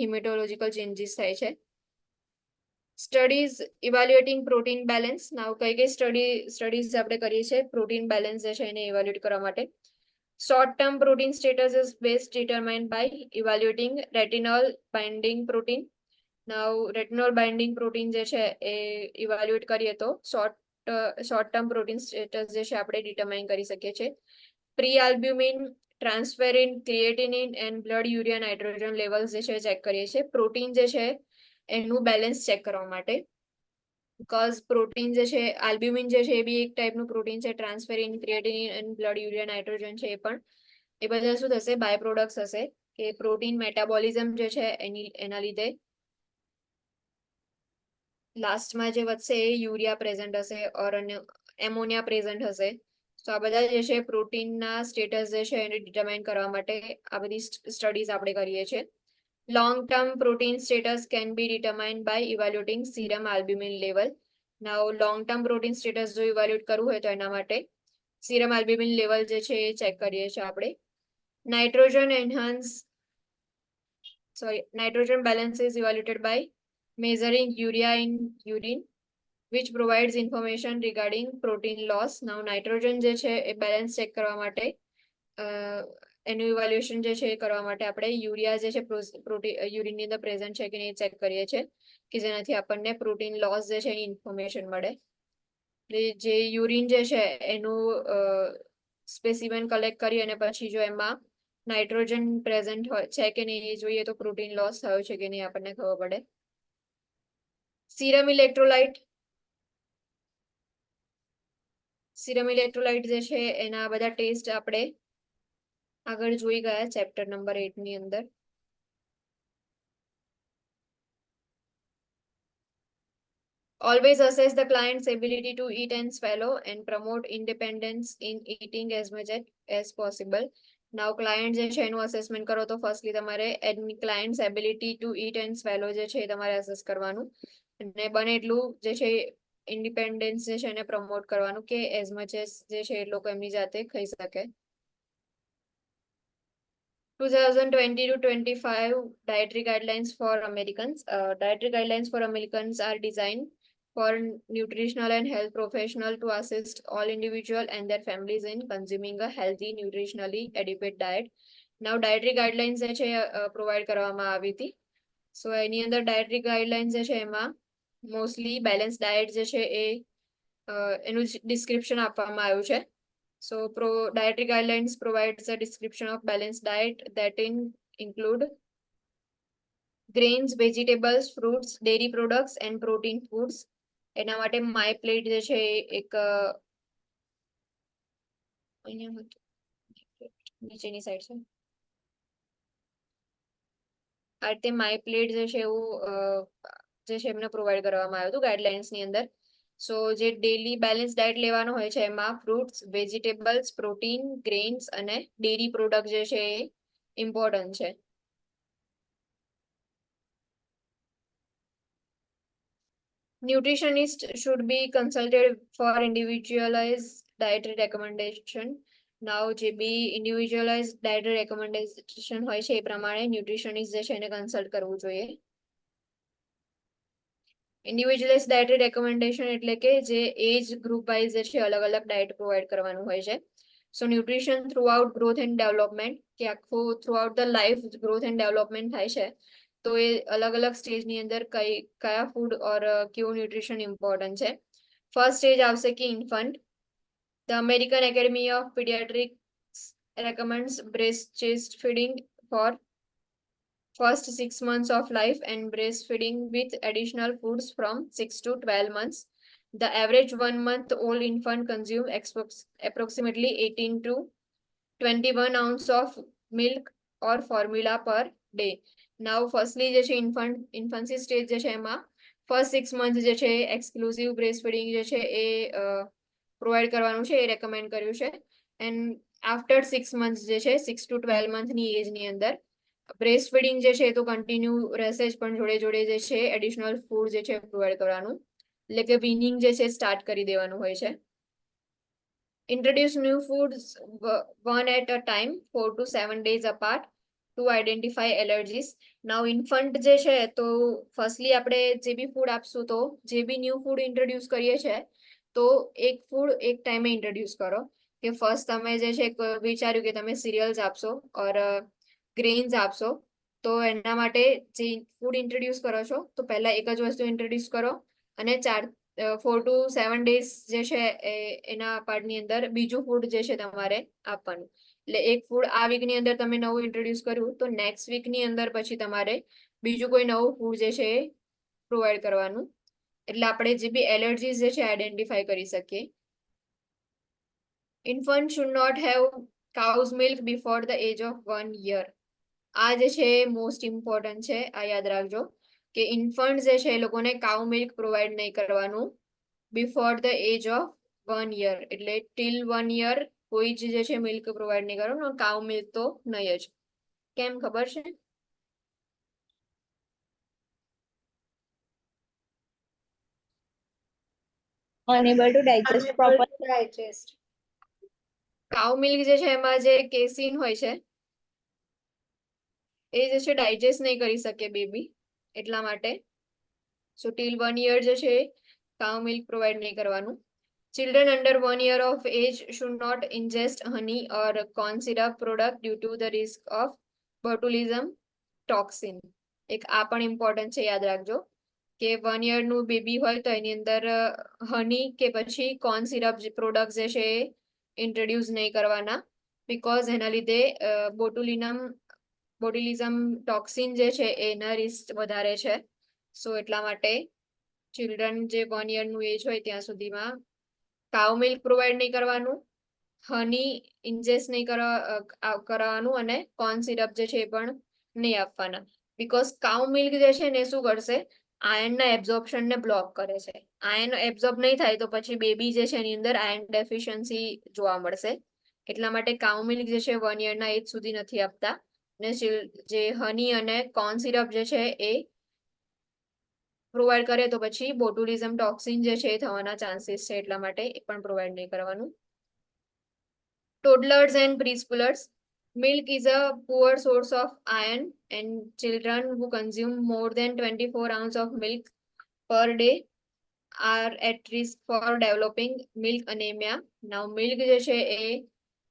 હિમેટોલોજીકલ ચેન્જીસ થાય છે. Studies evaluating protein balance. Now કઈ સ્ટડીઝ આપણે કરીએ છીએ પ્રોટીન બેલેન્સ જે છે એને ઇવેલ્યુએટ કરવા માટે. Short term protein status is best determined by evaluating retinol binding protein. Now retinol binding protein જે છે એ ઇવેલ્યુએટ કરીએ તો શોર્ટ ટર્મ પ્રોટીન સ્ટેટસ જે છે આપણે ડિટરમાઇન કરી શકીએ છીએ. Prealbumin, transferrin, creatinine and blood urea nitrogen levels જે છે ચેક કરીએ છીએ પ્રોટીન જે છે એનું બેલેન્સ ચેક કરવા માટે. બીકોઝ પ્રોટીન જે છે આલ્બ્યુમિન જે છે એ બી એક ટાઈપનું પ્રોટીન છે, transferrin, creatinine and blood urea nitrogen છે એ પણ, એ બધા શું થશે બાય પ્રોડક્ટ્સ હશે કે પ્રોટીન મેટાબોલિઝમ જે છે એના લીધે લાસ્ટમાં જે વધશે એ યુરિયા પ્રેઝન્ટ હશે ઓર એમોનિયા પ્રેઝન્ટ હશે. તો આ બધા જે છે પ્રોટીનના સ્ટેટસ જે છે એને ડિટરમાઇન કરવા માટે આ બધી સ્ટડીઝ આપણે કરીએ છીએ. Long term protein status can be determined by evaluating serum albumin level. Now long term protein status જો ઇવેલ્યુએટ કરવું હોય તો એના માટે સીરમ આલ્બ્યુમિન લેવલ જે છે એ ચેક કરીએ છીએ આપણે. Nitrogen balance is evaluated by measuring urea in urine, which provides information regarding protein loss. Now nitrogen જે છે એ બેલેન્સ ચેક કરવા માટે એનું ઇવેલ્યુએશન જે છે એ કરવા માટે આપણે યુરિયા જે છે યુરિનની અંદર પ્રેઝન્ટ છે કે નહીં ચેક કરીએ છીએ કે જેનાથી આપણને પ્રોટીન લોસ જે છે એની ઇન્ફોર્મેશન મળે. જે યુરિન જે છે એનું સ્પેસિમેન કલેક્ટ કરી અને પછી જો એમાં નાઇટ્રોજન પ્રેઝન્ટ છે કે નહીં એ જોઈએ તો પ્રોટીન લોસ થયો છે કે નહીં આપણને ખબર પડે. સીરમ ઇલેક્ટ્રોલાઇટ જે છે એના બધા ટેસ્ટ આપણે આગળ જોઈ ગયા ચેપ્ટર નંબર 8 ની અંદર. Always assess the client's ability to eat and swallow and promote independence in eating as much as possible. Now client જે છે એનું અસેસમેન્ટ કરો તો ફર્સ્ટલી તમારે client's ability to eat and swallow જે છે એ તમારે અસેસ કરવાનું અને બને એટલું જે છે ઇન્ડિપેન્ડન્સ જે છે એને પ્રમોટ કરવાનું કે એઝ મચ એઝ જે છે એ લોકો એમની જાતે ખાઈ શકે. 2020 to 25 dietary guidelines for Americans. Dietary guidelines for Americans are designed for nutritional and health professional to assist all individual and their families in consuming a healthy, nutritionally adequate diet. Now dietary guidelines જે છે provide કરવામાં આવી હતી. સો એની અંદર dietary guidelines જે છે એમાં mostly balance diet જે છે એ એનું ડિસ્ક્રિપ્શન આપવામાં આવ્યું છે. So dietary guidelines provides a description of balanced diet that include grains, vegetables, fruits, dairy products and protein foods. એના માટે માય પ્લેટ જે છે એક નીચેની સાઈડ છે આ રીતે માય પ્લેટ જે છે એવું જે છે એમને પ્રોવાઈડ કરવામાં આવ્યું હતું ગાઈડલાઇન્સ ની અંદર. સો જે ડેલી બેલેન્સ ડાયટ લેવાનો હોય છે એમાં ફ્રૂટ્સ, વેજીટેબલ્સ, પ્રોટીન, ગ્રેન્સ અને ડેરી પ્રોડક્ટ જે છે એ ઇમ્પોર્ટન્ટ છે. Nutritionist should be consulted for individualized dietary recommendation. Now જે બી individualized dietary recommendation હોય છે એ પ્રમાણે ન્યુટ્રિશનિસ્ટ જે છે એને કન્સલ્ટ કરવું જોઈએ. ઇન્ડિવિજ્યુઅલાઇઝ ડાયટરી રેકમેન્ડેશન એટલે કે જે એજ ગ્રુપ વાઇઝ જે છે અલગ અલગ ડાયટ પ્રોવાઈડ કરવાનું હોય છે. So nutrition throughout growth and development કે આખું throughout the life growth and development થાય છે તો એ અલગ અલગ સ્ટેજની અંદર કયા ફૂડ ઓર કેવું ન્યુટ્રિશન ઇમ્પોર્ટન્ટ છે. ફર્સ્ટ સ્ટેજ આવશે કે infant. The American academy of paediatrics recommends breast feeding for first 6 months of life and breastfeeding with additional foods from 6 to 12 months. The average 1-month-old infant consumes approximately 18 to 21 ounces of milk or formula per day. Now, firstly, જે છે infancy stage જે છે એમાં first 6 months જે છે exclusive breastfeeding જે છે એ provide કરવાનું છે એ recommend કર્યું છે. And after 6 months જે છે 6 to 12 month ની એજ ની અંદર બ્રેસ્ટ ફીડિંગ જે છે તો કન્ટિન્યુ રહેશે જ પણ જોડે જોડે જે છે એડિશનલ ફૂડ જે છે પ્રોવાઈડ કરવાનું. એટલે કે વીનિંગ જે છે સ્ટાર્ટ કરી દેવાનું હોય છે. Introduce new foods one at a time, 4 to 7 days apart to identify allergies. Now infant જે છે તો ફર્સ્ટલી આપણે જે બી ફૂડ આપશું તો જે બી ન્યૂ ફૂડ ઇન્ટ્રોડ્યુસ કરીએ છીએ તો એક ફૂડ એક ટાઈમે ઇન્ટ્રોડ્યુસ કરો. કે ફર્સ્ટ તમે જે છે વિચાર્યું કે તમે સિરિયલ્સ આપશો ઓર ગ્રેન્સ આપશો તો એના માટે જે ફૂડ ઇન્ટ્રોડ્યુસ કરો છો તો પહેલા એક જ વસ્તુ ઇન્ટ્રોડ્યુસ કરો અને 4 to 7 days જે છે એના પાર્ટની અંદર બીજું ફૂડ જે છે તમારે આપવાનું. એટલે એક ફૂડ આ વીકની અંદર તમે નવું ઇન્ટ્રોડ્યુસ કર્યું તો નેક્સ્ટ વીકની અંદર પછી તમારે બીજું કોઈ નવું ફૂડ જે છે એ પ્રોવાઈડ કરવાનું. એટલે આપણે જે બી એલર્જીસ જે છે આઈડેન્ટિફાઈ કરી શકીએ. Infant should not have cow's milk before the age of 1 year. આ જે છે મોસ્ટ ઇમ્પોર્ટન્ટ છે, આ યાદ રાખજો કે ઇન્ફન્ટ જે છે એ લોકોને કાઉ મિલ્ક પ્રોવાઈડ નહીં કરવાનું before the age of 1 year. એટલે ટીલ 1 year કોઈ જ જે છે મિલ્ક પ્રોવાઈડ નહીં કરવાનું, કાઉ મિલ્ક તો નહીં જ. કેમ ખબર છે? Unable to digest properly. Digest. Cow milk જે છે એમાં જે કેસીન હોય છે એ જે છે ડાયજેસ્ટ નહીં કરી શકે બેબી, એટલા માટે. સો ટીલ 1 year જે છે કાઉ મિલ્ક પ્રોવાઈડ નહીં કરવાનું. Children under 1 year of age should not ingest honey or corn syrup product due to the risk of botulism toxin. એક આ પણ ઇમ્પોર્ટન્ટ છે, યાદ રાખજો કે 1 year નું બેબી હોય તો એની અંદર હની કે પછી કોર્ન સિરપ પ્રોડક્ટ જે છે એ ઇન્ટ્રોડ્યુસ નહીં કરવાના, બીકોઝ એના લીધે બોટ્યુલિઝમ ટોક્સિન જે છે એના રિસ્ક વધારે છે. સો એટલા માટે ચિલ્ડ્રન જે 1 year નું એજ હોય ત્યાં સુધીમાં કાઉ મિલ્ક પ્રોવાઈડ નહીં કરવાનું, હની ઇન્જેસ્ટ નહીં કરવાનું અને કોર્ન સિરપ જે છે એ પણ નહીં આપવાના. બીકોઝ કાઉ મિલ્ક જે છે ને શું કરશે, આયર્નના એબ્ઝોર્પ્શનને બ્લોક કરે છે. આયર્ન એબ્ઝોર્બ નહીં થાય તો પછી બેબી જે છે એની અંદર આયર્ન ડેફિશિયન્સી જોવા મળશે. એટલા માટે કાઉ મિલ્ક જે છે 1 year ના એજ સુધી નથી આપતા. ને જે હની અને કોર્ન સિરપ જે છે એ પ્રોવાઈડ કરે તો પછી બોટુલિઝમ ટોક્સિન જે છે એ થવાના ચાન્સીસ છે, એટલા માટે એ પણ પ્રોવાઈડ નહીં કરવાનું. Toddlers and preschoolers. Milk is a poor source of iron and children who consume more than 24 ounces of milk per day are at risk for developing milk anemia. Now milk જે છે એ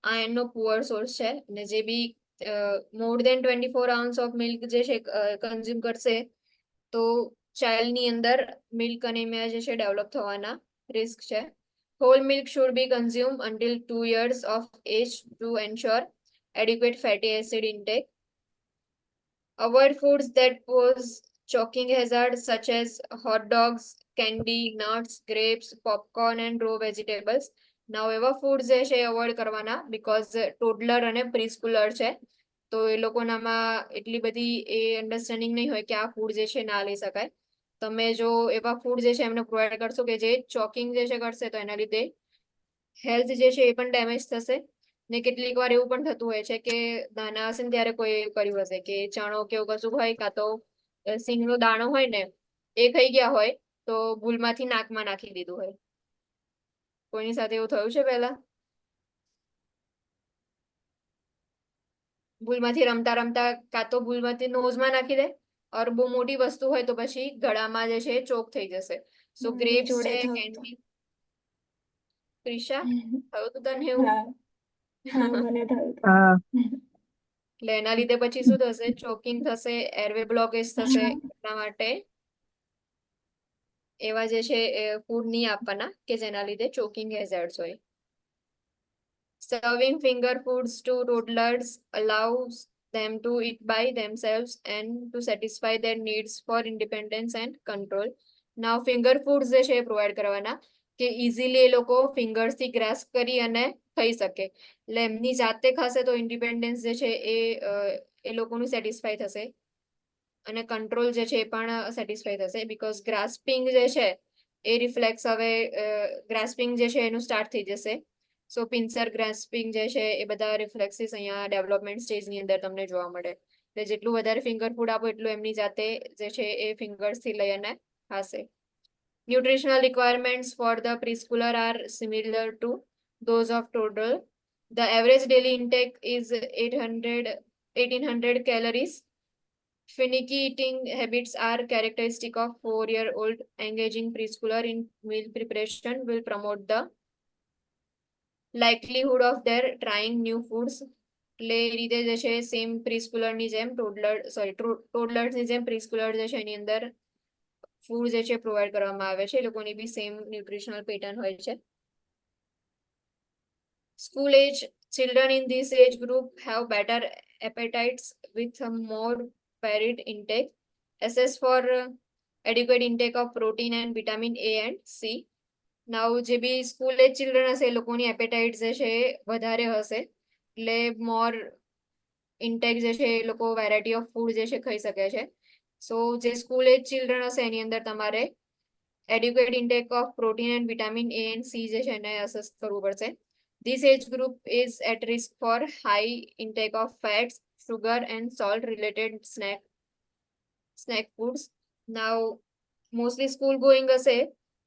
iron નો poor source છે અને જે બી more than 24 ounces of milk જે છે consume કરશે તો child ની અંદર મિલ્ક અનેમિયા જે છે ડેવલપ થવાના રિસ્ક છે. Whole milk should be consumed until 2 years of age to ensure adequate fatty acid intake. Avoid foods that pose choking hazards such as hot dogs, candy, nuts, grapes, popcorn and raw vegetables. Now એવા food જે છે avoid કરવાના because ટોડલર અને પ્રીસ્કૂલર છે તો એ લોકોનામાં એટલી બધી એ understanding નહીં હોય કે આ ફૂડ જે છે ના લઈ શકાય. તમે જો એવા ફૂડ જે છે એમને પ્રોવાઈડ કરશો કે જે ચોકિંગ જે છે કરશે તો એના લીધે હેલ્થ જે છે એ પણ ડેમેજ થશે. ને કેટલીક વાર એવું પણ થતું હોય છે કે નાના હશે ને ત્યારે કોઈ કર્યું હશે કે ચણો કે એવું કશું હોય કાં તો સિંગનો દાણો હોય ને એ ખાઈ ગયા હોય તો ભૂલમાંથી નાકમાં નાખી દીધું હોય. કોઈની સાથે એવું થયું છે પહેલા? ભૂલમાંથી રમતા રમતા કાં તો ભૂલમાંથી નોઝમાં નાખી દે और બહુ મોટી વસ્તુ હોય તો પછી ગળામાં જે છે ચોક થઈ જશે. સો મારી ગ્રેપ્સ જોડે છે, થયું હતું. કેન્ડી. ક્રિશા થયું તું તને એવું? હા હા મને થયું હતું. હા એટલે એના લીધે પછી શું થશે, ચોકિંગ થશે, એરવે બ્લોકેજ થશે. એટલા માટે એવા જે છે ફૂડ નહીં આપવાના કે જેના લીધે ચોકિંગ હેઝાર્ડ્સ હોય. Serving finger foods to toddlers allows them to eat by themselves and to satisfy their needs for independence and control. Now finger foods જે છે એ પ્રોવાઈડ કરવાના કે ઇઝીલી એ લોકો ફિંગર્સ થી ગ્રાસ્પ કરી અને ખાઈ શકે. એટલે એમની જાતે ખાશે તો ઇન્ડિપેન્ડન્સ જે છે એ લોકોનું સેટિસ્ફાય થશે અને કંટ્રોલ જે છે એ પણ સેટિસ્ફાય થશે. બીકોઝ ગ્રાસ્પિંગ જે છે એ રિફ્લેક્સ હવે ગ્રાસ્પિંગ જે છે એનું સ્ટાર્ટ થઈ જશે. સો પિન્સર ગ્રાસ્પિંગ જે છે એ બધા રિફ્લેક્સિસ અહીંયા ડેવલપમેન્ટ સ્ટેજની અંદર તમને જોવા મળે. એટલે જેટલું વધારે ફિંગર ફૂડ આપો એટલું એમની જાતે જે છે એ ફિંગર્સ થી લઈ અને ખાશે. Nutritional requirements for the preschooler are similar to those of toddler. The average daily intake is 1800 calories. Finicky eating habits are characteristic of 4-year-old. Engaging preschooler in meal preparation will promote the likelihood of their trying new foods. એટલે એ રીતે જે છે same પ્રીસ્કુલરની જેમ ટોડલર્સની જેમ પ્રીસ્કુલર જે છે એની અંદર ફૂડ જે છે પ્રોવાઈડ કરવામાં આવે છે એ લોકોની બી સેમ ન્યુટ્રિશનલ પેટર્ન હોય છે. School age children in this age group have better appetites with a more varied intake. Assess for adequate intake of protein and vitamin A and C. Now જે બી school એજ children હશે એ લોકોની appetite જે છે એ વધારે હશે એટલે મોર ઇન્ટેક જે છે એ લોકો વેરાયટી ઓફ ફૂડ જે છે ખાઈ શકે છે. સો જે સ્કૂલ એજ ચિલ્ડ્રન હશે એની અંદર તમારે educate intake of protein and vitamin A and C જે છે એને અસેસ કરવું પડશે. This age group is at risk for high intake of fats, sugar and salt related snack foods. Now mostly school going હશે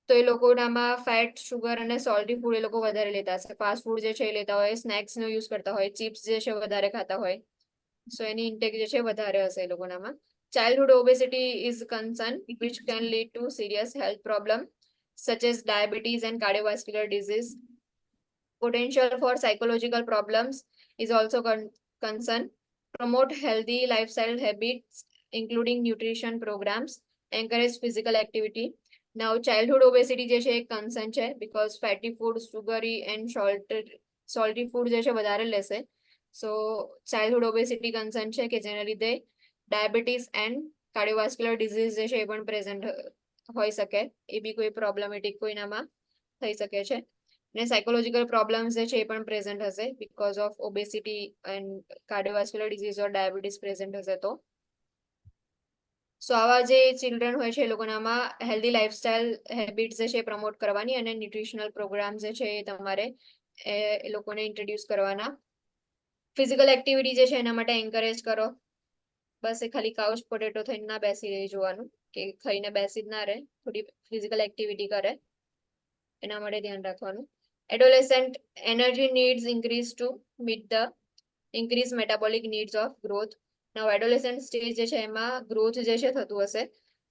તો એ લોકોનામાં fat sugar અને salty food એ લોકો વધારે લેતા હશે. ફાસ્ટ ફૂડ જે છે એ લેતા હોય, સ્નેક્સનો યુઝ કરતા હોય, ચિપ્સ જે છે વધારે ખાતા હોય. સો એની ઇન્ટેક જે છે વધારે હશે એ લોકોનામાં. Childhood obesity is a concern which can lead to serious health problems such as diabetes and cardiovascular disease. Potential for psychological problems is also concern. Promote healthy lifestyle habits including nutrition programs. Encourage physical activity. Now childhood obesity જે છે એક concern છે because fatty food, sugary and salty food જે છે વધારે લેશે. So childhood obesity concern છે કે જેના લીધે ડાયાબિટીસ એન્ડ કાર્ડિયોવાસ્ક્યુલર ડિઝીઝ જે છે એ પણ પ્રેઝન્ટ હોઈ શકે. એ બી કોઈ પ્રોબ્લેમેટિક કોઈનામાં થઈ શકે છે. ને સાયકોલોજીકલ પ્રોબ્લેમ્સ જે છે એ પણ પ્રેઝન્ટ હશે because of obesity and cardiovascular disease or diabetes present હશે તો. સો આવા જે ચિલ્ડ્રન હોય છે એ લોકોનામાં હેલ્ધી લાઇફસ્ટાઇલ હેબિટ્સ જે છે એ પ્રમોટ કરવાની અને ન્યુટ્રિશનલ પ્રોગ્રામ જે છે એ તમારે એ લોકોને ઇન્ટ્રોડ્યુસ કરવાના. ફિઝિકલ એક્ટિવિટી જે છે એના માટે એન્કરેજ કરો. બસ એ ખાલી કાઉચ પોટેટો થઈને ના બેસી રહી જોવાનું કે ખાઈને બેસી જ ના રહે, થોડી ફિઝિકલ એક્ટિવિટી કરે એના માટે ધ્યાન રાખવાનું. Adolescent energy needs increase to meet the increased metabolic needs of growth. Now adolescent stage જે છે એમાં growth જે છે થતું હશે.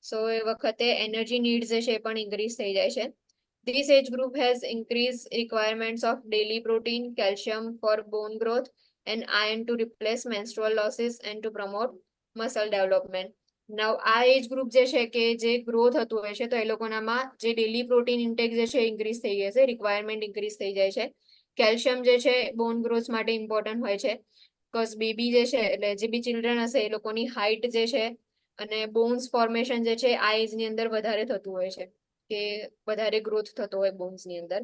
સો એ વખતે energy needs જે છે એ પણ increase થઈ જાય છે. This age group has increased requirements of daily protein, calcium for bone growth and iron to replace menstrual losses and to promote muscle development. Now આ એજ ગ્રુપ જે છે કે જે ગ્રો થતું હોય છે તો એ લોકોનામાં જે ડેલી પ્રોટીન ઇન્ટેક જે છે ઇન્ક્રીઝ થઈ જશે, રિક્વાયરમેન્ટ ઇન્ક્રીઝ થઈ જાય છે. કેલ્શિયમ જે છે બોન ગ્રોથ માટે ઇમ્પોર્ટન્ટ હોય છે બીકોઝ બેબી જે છે એટલે જે બી ચિલ્ડ્રન હશે એ લોકોની હાઇટ જે છે અને બોન્સ ફોર્મેશન જે છે આ એજની અંદર વધારે થતું હોય છે કે વધારે ગ્રોથ થતો હોય બોન્સની અંદર.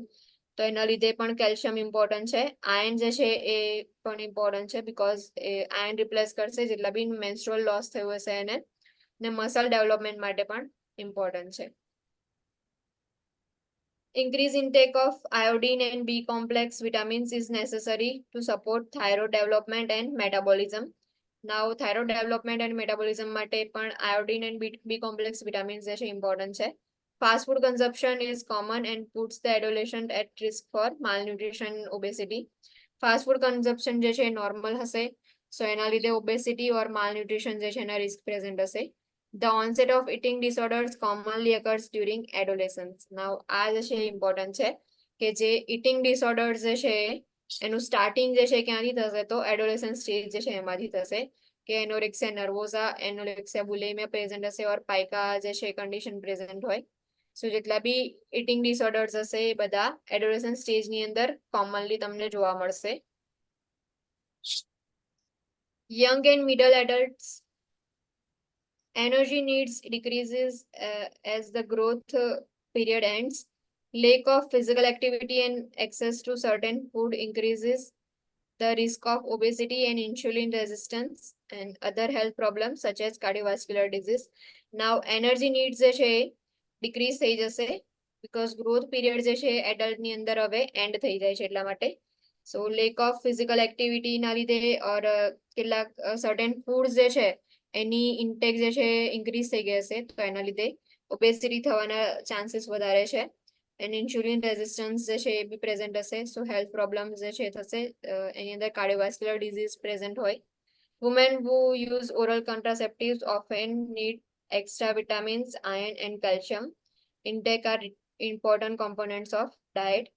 તો એના લીધે પણ કેલ્શિયમ ઇમ્પોર્ટન્ટ છે. આયર્ન જે છે એ પણ ઇમ્પોર્ટન્ટ છે બીકોઝ એ આયર્ન રિપ્લેસ કરશે જેટલા બી મેન્સ્ટ્રુઅલ લોસ થયું હશે એને, ને મસલ ડેવલપમેન્ટ માટે પણ ઇમ્પોર્ટન્ટ છે. Increase intake of iodine and B complex vitamins is necessary to support thyroid development and metabolism. Now thyroid development and metabolism માટે પણ iodine and B complex vitamins જે છે ઇમ્પોર્ટન્ટ છે. Fast food consumption is common and puts the adolescent at risk for malnutrition and obesity. Fast food consumption જે છે normal હશે સો એના લીધે obesity or malnutrition જે છે એના રિસ્ક પ્રેઝન્ટ હશે. The onset of eating disorders commonly occurs during adolescence. Now આ જે છે ઇમ્પોર્ટન્ટ છે કે જે eating disorders જે છે એનું સ્ટાર્ટિંગ જે છે ક્યાંથી થશે તો એડોલેસન્ટ સ્ટેજ જે છે એમાંથી થશે કે એનોરેક્સિયા નર્વોઝા, એનોરેક્સિયા બુલિમિયા પ્રેઝન્ટ હશે ઓર પાઇકા જે છે કન્ડિશન પ્રેઝન્ટ હોય. સો જેટલા બી eating disorders હશે એ બધા એડોલેસન્ટ સ્ટેજની અંદર કોમનલી તમને જોવા મળશે. Young and middle adults energy needs decreases as the growth period ends. Lack of physical activity and access to certain food increases the risk of obesity and insulin resistance and other health problems such as cardiovascular disease. Now energy needs જે છે decrease થઈ જશે because growth period જે છે adult ની અંદર હવે end થઈ જાય છે એટલા માટે. So lack of physical activity ના લીધે or કેટલાક certain foods જે છે એની ઇન્ટેક જે છે ઇન્ક્રીઝ થઈ ગઈ હશે તો એના લીધે ઓબેસિટી થવાના ચાન્સીસ વધારે છે એન્ડ ઇન્સ્યુલિન રેઝિસ્ટન્સ જે છે એ બી પ્રેઝન્ટ હશે. સો હેલ્થ પ્રોબ્લેમ્સ જે છે થશે. એની અંદર કાર્ડિયોવાસ્ક્યુલર ડિઝીઝ પ્રેઝન્ટ હોય. Women who use oral contraceptives often need extra vitamins, iron and calcium. Intake are important components of diet.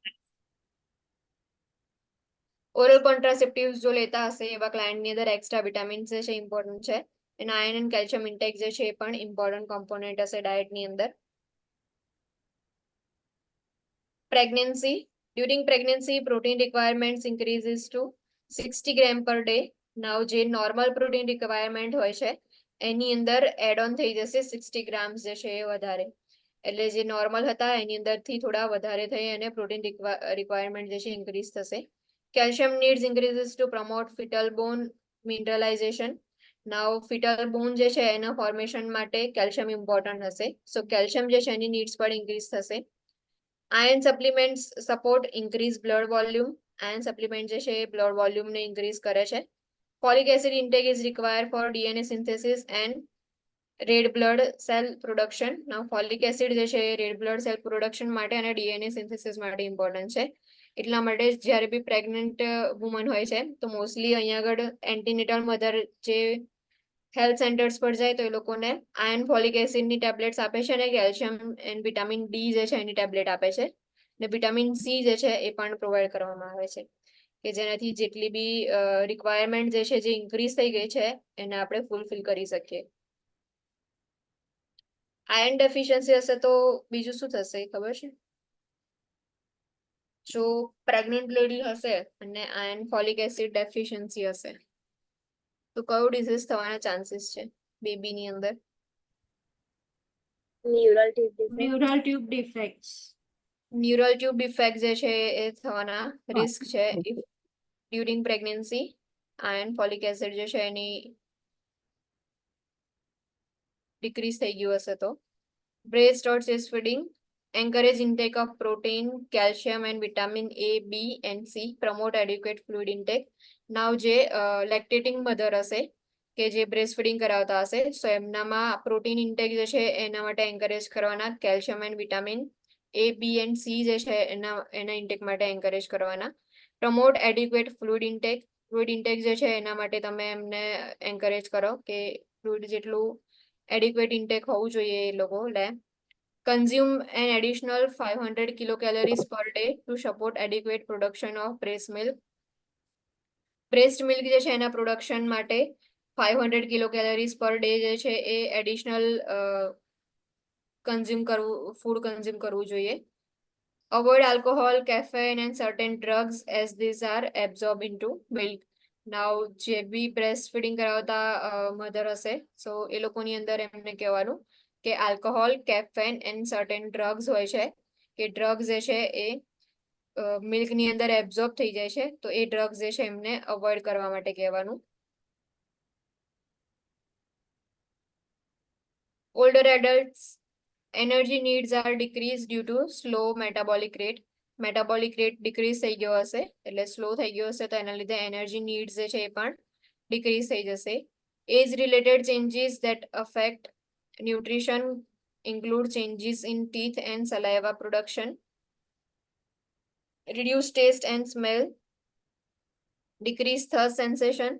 Oral contraceptives જો લેતા હશે એવા ક્લાયન્ટની અંદર એક્સ્ટ્રા વિટામિન્સ જે છે ઇમ્પોર્ટન્ટ છે અને આયર્ન એન્ડ કેલ્શિયમ ઇન્ટેક જે છે એ પણ ઇમ્પોર્ટન્ટ કોમ્પોનન્ટ હશે ડાયટની અંદર. Pregnancy during pregnancy protein requirements increases to 60 gram per day. નાવ જે નોર્મલ પ્રોટીન રિક્વાયરમેન્ટ હોય છે એની અંદર એડ ઓન થઈ જશે 60 ગ્રામ્સ જે છે એ વધારે. એટલે જે નોર્મલ હતા એની અંદરથી થોડા વધારે થઈ અને પ્રોટીન રિક્વાયરમેન્ટ જે છે ઇન્ક્રીઝ થશે. Calcium needs increases to promote fetal bone mineralization. Now fetal bone જે છે એના ફોર્મેશન માટે કેલ્શિયમ ઇમ્પોર્ટન્ટ હશે. સો કેલ્શિયમ જે છે એની નીડ્સ પણ ઇન્ક્રીઝ થશે. Iron supplements support increase blood volume. Iron supplement જે છે એ બ્લડ વોલ્યુમને ઇન્ક્રીઝ કરે છે. Folic acid intake is required four DNA synthesis and red blood cell production. Now folic acid જે છે એ રેડ બ્લડ સેલ પ્રોડક્શન માટે અને DNA સિન્થેસિસ માટે ઇમ્પોર્ટન્ટ છે. એટલા માટે જ્યારે બી પ્રેગ્નન્ટ વુમન હોય છે તો મોસ્ટલી અહીંયા આગળ એન્ટીનેટલ મધર જે હેલ્થ સેન્ટર્સ પર જાય તો એ લોકોને આયર્ન ફોલિક એસિડની ટેબ્લેટ્સ આપે છે અને કેલ્શિયમ એન્ડ વિટામિન ડી જે છે એની ટેબ્લેટ આપે છે ને વિટામિન સી જે છે એ પણ પ્રોવાઈડ કરવામાં આવે છે કે જેનાથી જેટલી બી રિક્વાયરમેન્ટ જે છે જે ઇન્ક્રીઝ થઈ ગઈ છે એને આપણે ફૂલફિલ કરી શકીએ. આયર્ન ડેફિશિયન્સી હશે તો બીજું શું થશે ખબર છે? જો પ્રેગ્નન્ટ લેડી હશે અને આયર્ન ફોલિક એસિડ ડેફિશિયન્સી હશે તો કયો ડિઝીઝ થવાના ચાન્સીસ છે બેબીની અંદર? Neural tube defects. Neural tube defect જે છે એ થવાના રિસ્ક છે if during pregnancy iron folic acid જે છે એની ડિક્રીઝ થઈ ગયું હશે તો. Breast or chest feeding encourage intake of protein, calcium and vitamin A, B and C, promote adequate fluid intake. Now જે lactating mother હશે કે જે બ્રેસ્ટ ફીડિંગ કરાવતા હશે સો એમનામાં પ્રોટીન ઇન્ટેક જે છે એના માટે એન્કરેજ કરવાના. Calcium and vitamin A, B and C જે છે એના ઇન્ટેક માટે એન્કરેજ કરવાના. Promote adequate fluid intake. Fluid intake જે છે એના માટે તમે એમને એન્કરેજ કરો કે ફ્લુઇડ જેટલું એડિક્વેટ ઇન્ટેક હોવું જોઈએ એ લોકો લે. Consume an additional 500 kilocalories per day to support adequate production of breast milk. Breast milk જે છે એના પ્રોડક્શન માટે 500 kilocalories per day જે છે એ એડિશનલ ફૂડ કન્ઝ્યુમ કરવું જોઈએ. Avoid alcohol, caffeine and certain drugs as these are absorbed into milk. Now જે બી breast feeding કરાવતા મધર હશે સો એ લોકોની અંદર એમને કહેવાનું કે આલ્કોહોલ, કેફેન એન્ડ સર્ટેન ડ્રગ્સ હોય છે કે ડ્રગ્સ જે છે એ મિલ્કની અંદર એબ્ઝોર્બ થઈ જાય છે તો એ ડ્રગ્સ જે છે એમને અવોઇડ કરવા માટે કહેવાનું. Older adults energy needs are decreased due to slow metabolic rate. Metabolic rate decrease થઈ ગયો હશે એટલે સ્લો થઈ ગયો હશે તો એના લીધે એનર્જી નીડ્સ જે છે એ પણ ડિક્રીઝ થઈ જશે. Age related changes that affect nutrition include changes in teeth and saliva production, reduced taste and smell, decreased thirst sensation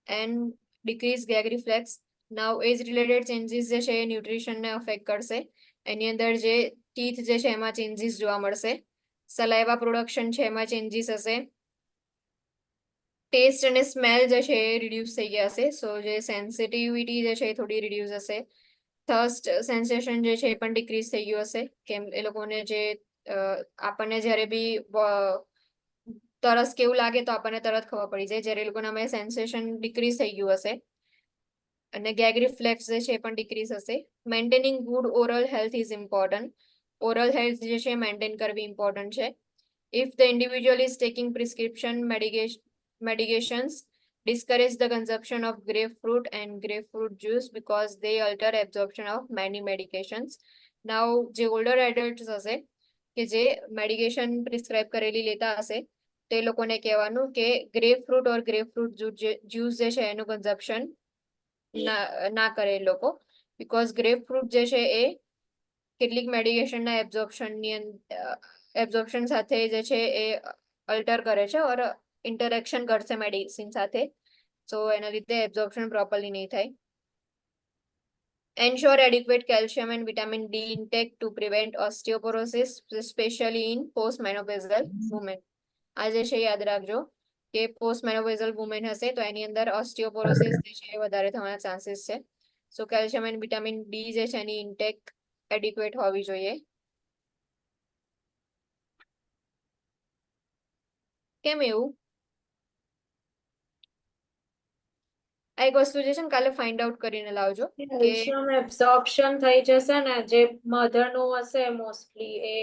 and decreased gag reflex. Now age related changes જે છે એ ન્યુટ્રિશનને affect કરશે. એની અંદર જે ટીથ જે છે એમાં ચેન્જીસ જોવા મળશે. સલાઇવા પ્રોડક્શન છે એમાં ચેન્જીસ હશે. ટેસ્ટ અને સ્મેલ જે છે એ રિડ્યુસ થઈ ગયા હશે સો જે સેન્સિટિવિટી જે છે એ થોડી રિડ્યુસ હશે. થર્સ્ટ સેન્સેશન જે છે એ પણ ડિક્રીઝ થઈ ગયું હશે કેમ એ લોકોને જે આપણને જ્યારે બી તરસ કેવું લાગે તો આપણને તરત ખબર પડી જાય જ્યારે એ લોકોના સેન્સેશન ડિક્રીઝ થઈ ગયું હશે અને ગેગ રિફ્લેક્સ જે છે એ પણ ડિક્રીઝ હશે. Maintaining good oral health is important. Oral health જે છે મેન્ટેન કરવી ઇમ્પોર્ટન્ટ છે. If the individual is taking prescription medications, discourage the consumption of grapefruit and grapefruit juice because they alter absorption of many medications. Now જે older adults હશે કે જે medication prescribe કરેલી લેતા હશે તે લોકોને કહેવાનું કે ગ્રેપફ્રૂટ ઓર ગ્રેપફ્રૂટ જ્યુસ જે છે એનું કન્ઝપ્શન ના કરે એ લોકો બીકોઝ ગ્રેપફ્રૂટ જે છે એ કેટલીક મેડિકેશનના એબ્ઝોર્પ્શન સાથે જે છે એ અલ્ટર કરે છે ઓર ઇન્ટરેક્શન કરશે મેડિસિન સાથે, સો એના લીધે એબ્ઝોર્પ્શન પ્રોપરલી નહીં થાય. Ensure adequate calcium and vitamin D intake to prevent osteoporosis, especially in postmenopausal women. આ જે છે યાદ રાખજો કે postmenopausal women હશે તો એની અંદર ઓસ્ટિયોપોરોસિસ જે છે એ વધારે થવાના ચાન્સીસ છે. સો કેલ્શિયમ એન્ડ વિટામિન ડી જે છે એની ઇન્ટેક એડિક્વેટ હોવી જોઈએ. કેમ એવું? આ એક વસ્તુ જે છે ને કાલે ફાઇન્ડ આઉટ કરીને લાવજો કે કેલ્શિયમ એબ્ઝોર્પ્શન થઈ જશે ને, જે મધર નું હશે મોસ્ટલી એ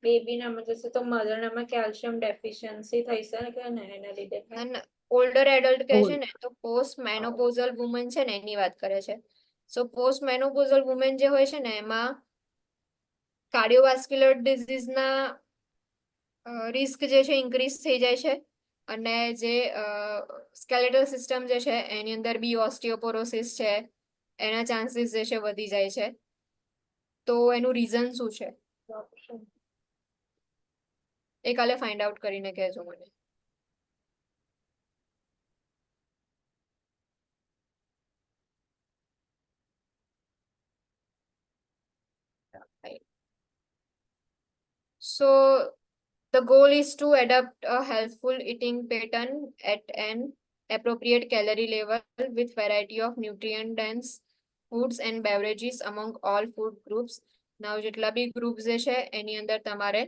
બેબી નામાં જશે તો મધર નામાં કેલ્શિયમ ડેફિશિયન્સી થઈ છે કે ને એના લીધે થાય. ઓલ્ડર એડલ્ટ કે છે ને તો પોસ્ટ મેનોપોઝલ વુમન છે ને એની વાત કરે છે. સો પોસ્ટ મેનોપોઝલ વુમન જે હોય છે ને એમાં કાર્ડિયોવાસ્ક્યુલર ડિઝીઝના રિસ્ક જે છે ઇન્ક્રીઝ થઈ જાય છે અને જે સ્કેલેટલ સિસ્ટમ જે છે એની અંદર બી ઓસ્ટિયોપોરોસિસ છે એના ચાન્સીસ જે છે વધી જાય છે. તો એનું રીઝન શું છે એ કાલે ફાઇન્ડ આઉટ કરીને કહેજો મને. So the goal is to adopt a healthful eating pattern at an appropriate calorie level with variety of nutrient dense foods and beverages among all food groups. Now જેટલા બી groups જે છે એની અંદર તમારે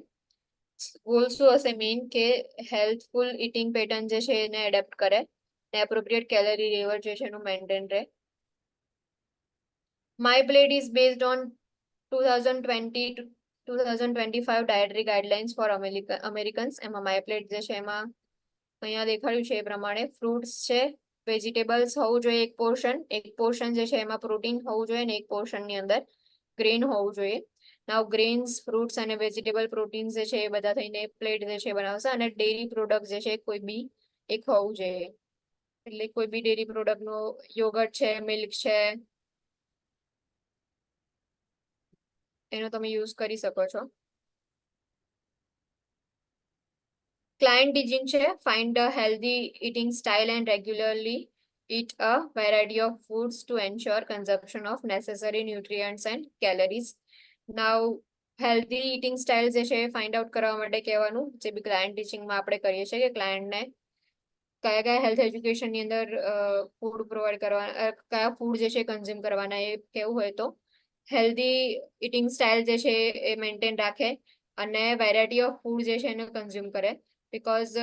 goal શું હશે મેઇન કે healthful eating pattern જે છે એને એડેપ્ટ કરે ને એપ્રોપ્રિએટ કેલરી લેવલ જે છે એનું મેન્ટેન રહે. My plate is based on 2020 to 2025 dietary guidelines for Americans. એમાં my plate જે છે એમાં અહીંયા દેખાડ્યું છે એ પ્રમાણે ફ્રૂટ્સ છે, વેજીટેબલ્સ હોવું જોઈએ એક પોર્શન જે છે એમાં પ્રોટીન હોવું જોઈએ ને એક પોર્શનની અંદર ગ્રેન હોવું જોઈએ. નાઉ ગ્રેન્સ, ફ્રૂટ્સ અને વેજીટેબલ પ્રોટીન્સ જે છે એ બધા થઈને પ્લેટ જે છે બનાવશે અને ડેરી પ્રોડક્ટ જે છે કોઈ બી એક હોવું જોઈએ. એટલે કોઈ બી ડેરી પ્રોડક્ટનો યોગર્ટ છે, મિલ્ક છે એનો તમે યુઝ કરી શકો છો. Client teaching છે find a healthy eating style and regularly eat a variety of foods to ensure consumption of necessary nutrients and calories. Now healthy eating style જે છે ફાઇન્ડ આઉટ કરવા માટે કહેવાનું જે બી ક્લાયન્ટ ટીચિંગમાં આપણે કરીએ છીએ કે ક્લાયન્ટને કયા કયા હેલ્થ એજ્યુકેશનની અંદર ફૂડ પ્રોવાઈડ કરવાના, કયા ફૂડ જે છે કન્ઝ્યુમ કરવાના એ કેવું હોય તો હેલ્ધી ઇટિંગ સ્ટાઇલ જે છે એ મેન્ટેન રાખે અને વેરાયટી ઓફ ફૂડ જે છે એને કન્ઝ્યુમ કરે. બીકોઝ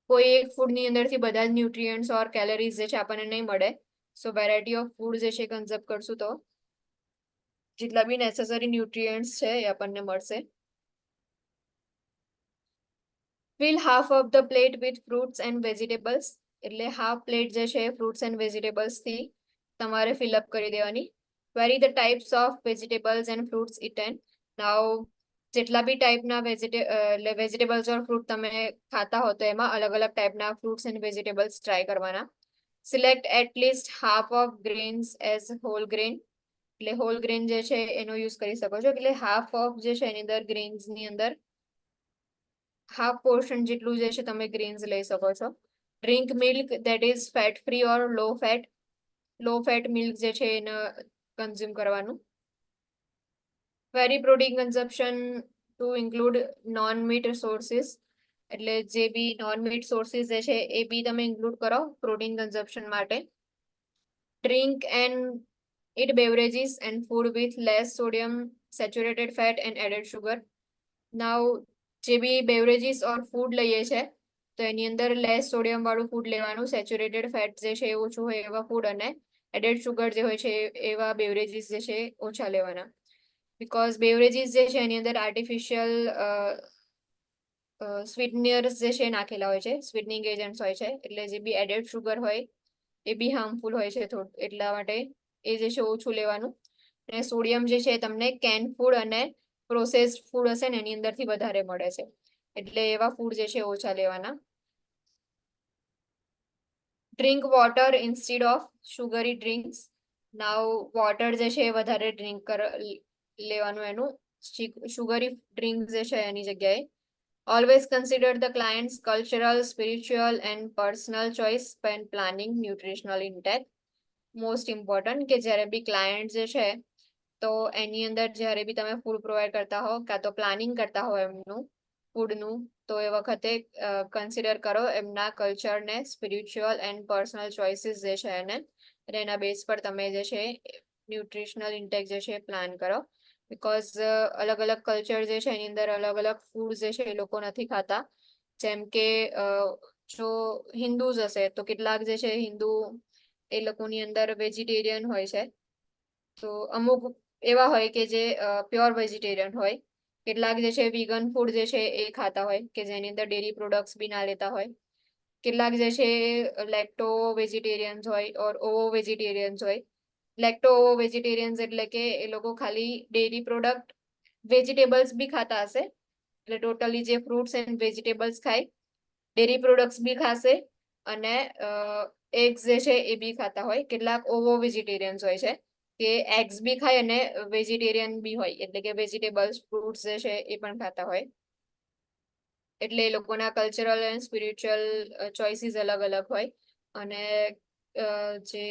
કોઈ એક ફૂડની અંદરથી બધા જ ન્યુટ્રિયન્ટ્સ ઓર કેલરીઝ જે છે આપણને નહીં મળે. સો વેરાયટી ઓફ ફૂડ જે છે કન્ઝ્યુમ કરશું તો જેટલા બી નેસેસરી ન્યુટ્રિયન્ટ્સ છે એ આપણને મળશે. Fill half of the plate with fruits and vegetables. એટલે હાફ પ્લેટ જે છે ફ્રૂટ્સ એન્ડ વેજીટેબલ્સ થી તમારે ફિલઅપ કરી દેવાની. Vary the types of vegetables and fruits eaten. Now જેટલા બી ટાઈપના વેજીટેબલ્સ ઓર ફ્રૂટ તમે ખાતા હો તો એમાં અલગ અલગ ટાઈપના ફ્રૂટ્સ એન્ડ વેજીટેબલ્સ ટ્રાય કરવાના. Select at least half of grains as whole grain. એટલે હોલ ગ્રેન જે છે એનો યુઝ કરી શકો છો. એટલે હાફ ઓફ જે છે એની અંદર ગ્રેન્સની અંદર હાફ પોર્શન જેટલું જે છે તમે ગ્રેન્સ લઈ શકો છો. Drink milk that is fat free or low fat milk જે છે એને કન્ઝ્યુમ કરવાનું. Very protein consumption to include non meat sources. એટલે જે બી નોન મીટ સોર્સિસ જે છે એ બી તમે ઇન્ક્લુડ કરો પ્રોટીન કન્ઝમ્પશન માટે. Drink and eat beverages and food with less sodium, saturated fat and added sugar. Now જે બી બેવરેજીસ ઓર food લઈએ છે તો એની અંદર લેસ સોડિયમ વાળું ફૂડ લેવાનું, સેચ્યુરેટેડ ફેટ જે છે એ ઓછું હોય એવા ફૂડ અને એડેડ શુગર જે હોય છે એવા બેવરેજીસ જે છે ઓછા લેવાના. બીકોઝ બેવરેજીસ જે છે એની અંદર આર્ટિફિશિયલ સ્વીટનર્સ જે છે નાખેલા હોય છે, સ્વીટનિંગ એજન્ટ્સ હોય છે. એટલે જે બી એડેડ શુગર હોય એ બી હાર્મફુલ હોય છે થોડું, એટલા માટે એ જે છે ઓછું લેવાનું. અને સોડિયમ જે છે તમને કેન ફૂડ અને પ્રોસેસ્ડ ફૂડ હશે ને એની અંદરથી વધારે મળે છે. એટલે એવા ફૂડ જે છે ઓછા લેવાના. Drink water instead of sugary drinks. Now water જે છે એ વધારે ડ્રિંક લેવાનું એનું શુગરી ડ્રિંક જે છે એની જગ્યાએ. Always consider the client's cultural, spiritual and personal choice when planning nutritional intake. Most important કે જ્યારે બી ક્લાયન્ટ જે છે તો એની અંદર જ્યારે બી તમે ફૂડ પ્રોવાઈડ કરતા હો કાં તો પ્લાનિંગ કરતા હો એમનું ફૂડનું, તો એ વખતે કન્સિડર કરો એમના કલ્ચરને, સ્પિરિચ્યુઅલ એન્ડ પર્સનલ ચોઇસીસ જે છે એને, અને એના બેઝ પર તમે જે છે ન્યુટ્રિશનલ ઇન્ટેક જે છે પ્લાન કરો. બિકોઝ અલગ અલગ કલ્ચર જે છે એની અંદર અલગ અલગ ફૂડ જે છે એ લોકો નથી ખાતા. જેમ કે જો હિન્દુઝ હશે તો કેટલાક જે છે હિન્દુ એ લોકોની અંદર વેજીટેરિયન હોય છે, તો અમુક એવા હોય કે જે પ્યોર વેજીટેરિયન હોય. કેટલાક જે છે વિગન ફૂડ જે છે એ ખાતા હોય કે જેની અંદર ડેરી પ્રોડક્ટ્સ બી ના લેતા હોય. કેટલાક જે છે લેક્ટો વેજીટેરિયન્સ હોય ઓર ઓવો વેજીટેરિયન્સ હોય. લેક્ટો વેજીટેરિયન્સ એટલે કે એ લોકો ખાલી ડેરી પ્રોડક્ટ, વેજીટેબલ્સ બી ખાતા હશે, એટલે ટોટલી જે ફ્રૂટ્સ એન્ડ વેજીટેબલ્સ ખાય, ડેરી પ્રોડક્ટ્સ બી ખાશે અને એગ્સ જે છે એ બી ખાતા હોય. કેટલાક ઓવો વેજીટેરિયન્સ હોય છે કે એગ્સ બી ખાય અને વેજીટેરિયન બી હોય, એટલે કે વેજીટેબલ્સ, ફ્રૂટ્સ જે છે એ પણ ખાતા હોય. એટલે એ લોકોના કલ્ચરલ એન્ડ સ્પિરિચ્યુઅલ ચોઇસીસ અલગ અલગ હોય. અને જે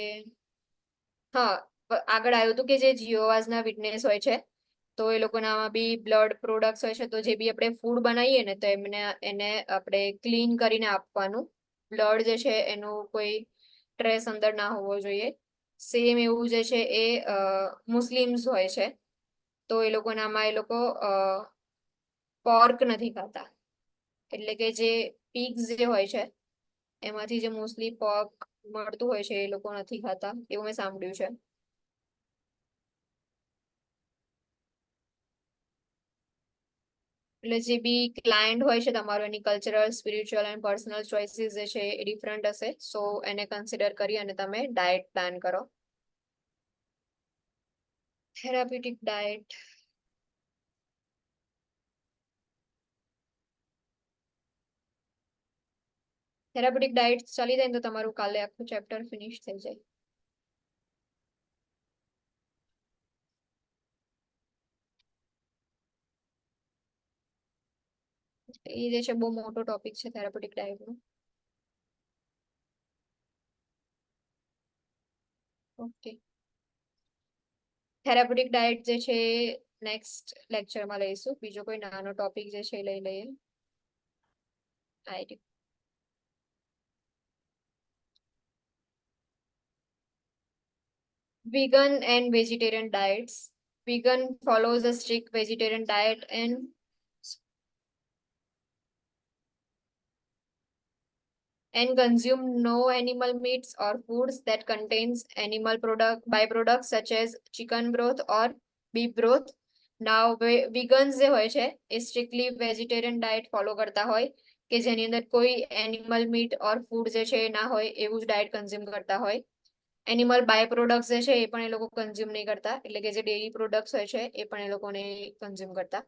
આગળ આવ્યું હતું કે જે જીઓવાઝના વિટનેસ હોય છે તો એ લોકોનામાં બી બ્લડ પ્રોડક્ટ્સ હોય છે, તો જે બી આપણે ફૂડ બનાવીએ ને તો એને આપણે ક્લીન કરીને આપવાનું. બ્લડ જે છે એનું કોઈ ટ્રેસ અંદર ના હોવો જોઈએ. સેમ એવું જે છે એ મુસ્લિમ્સ હોય છે, તો એ લોકોનામાં એ લોકો પોર્ક નથી ખાતા, એટલે કે જે પીગ્સ જે હોય છે એમાંથી જે મોસ્ટલી પોર્ક મળતું હોય છે એ લોકો નથી ખાતા, એવું મેં સાંભળ્યું છે. એટલે જે બી ક્લાયન્ટ હોય છે તમારો, એની cultural, spiritual and personal choices જે છે એ ડિફરન્ટ હશે. સો એને કન્સિડર કરી અને તમે ડાયટ પ્લાન કરો. Therapeutic diet. થેરાપ્યુટિક ડાયટ ચાલી જાય ને તો તમારું કાલે આખું ચેપ્ટર ફિનિશ થઈ જાય. એ જે છે બહુ મોટો ટોપિક છે થેરાપ્યુટિક ડાયટનો. ઓકે, થેરાપ્યુટિક ડાયટ જે છે નેક્સ્ટ લેક્ચરમાં લઈશું. બીજો કોઈ નાનો ટોપિક જે છે લઈ લઈએ. Vegan and vegetarian diets. Vegan follows a strict vegetarian diet and consume no animal meats or foods that contains animal byproducts such as chicken broth or beef broth. Now vegans જે હોય છે એ strictly vegetarian diet follow કરતા હોય કે જેની અંદર કોઈ animal meat or food જે છે ના હોય એવું જ diet consume કરતા હોય. એનિમલ બાય પ્રોડક્ટ્સ જે છે એ પણ એ લોકો કન્ઝ્યુમ નહીં કરતા, એટલે કે જે ડેરી પ્રોડક્ટ્સ હોય છે એ પણ એ લોકોને કન્ઝ્યુમ કરતા.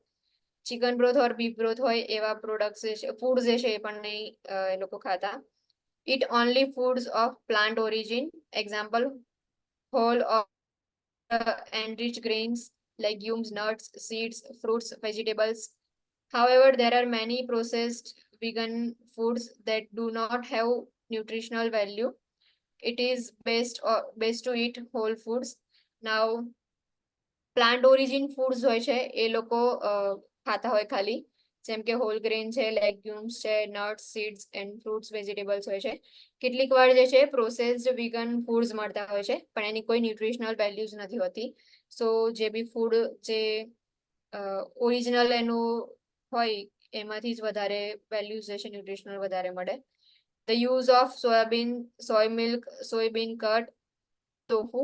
ચિકન બ્રોથ ઓર બીફ બ્રોથ હોય એવા પ્રોડક્ટ્સ જે છે, ફૂડ જે છે એ પણ નહીં એ લોકો ખાતા. Eat only foods of plant origin, example whole or enriched grains, legumes, nuts, seeds, fruits, vegetables. However, there are many processed vegan foods that do not have nutritional value. It is best to eat whole foods. Now plant origin foods હોય છે એ લોકો ખાતા હોય ખાલી, જેમ કે hall grain છે, લેગ્યુમ્સ છે, nuts, seeds and fruits, vegetables હોય છે. કેટલીક વાર જે છે પ્રોસેસ્ડ વિગન ફૂડ્સ મળતા હોય છે પણ એની કોઈ ન્યુટ્રિશનલ વેલ્યુઝ નથી હોતી. સો જે બી ફૂડ જે ઓરિજિનલ એનું હોય એમાંથી જ વધારે વેલ્યુઝ જે છે ન્યુટ્રિશનલ વધારે મળે. The use of soybean, soy milk, soybean curd, tofu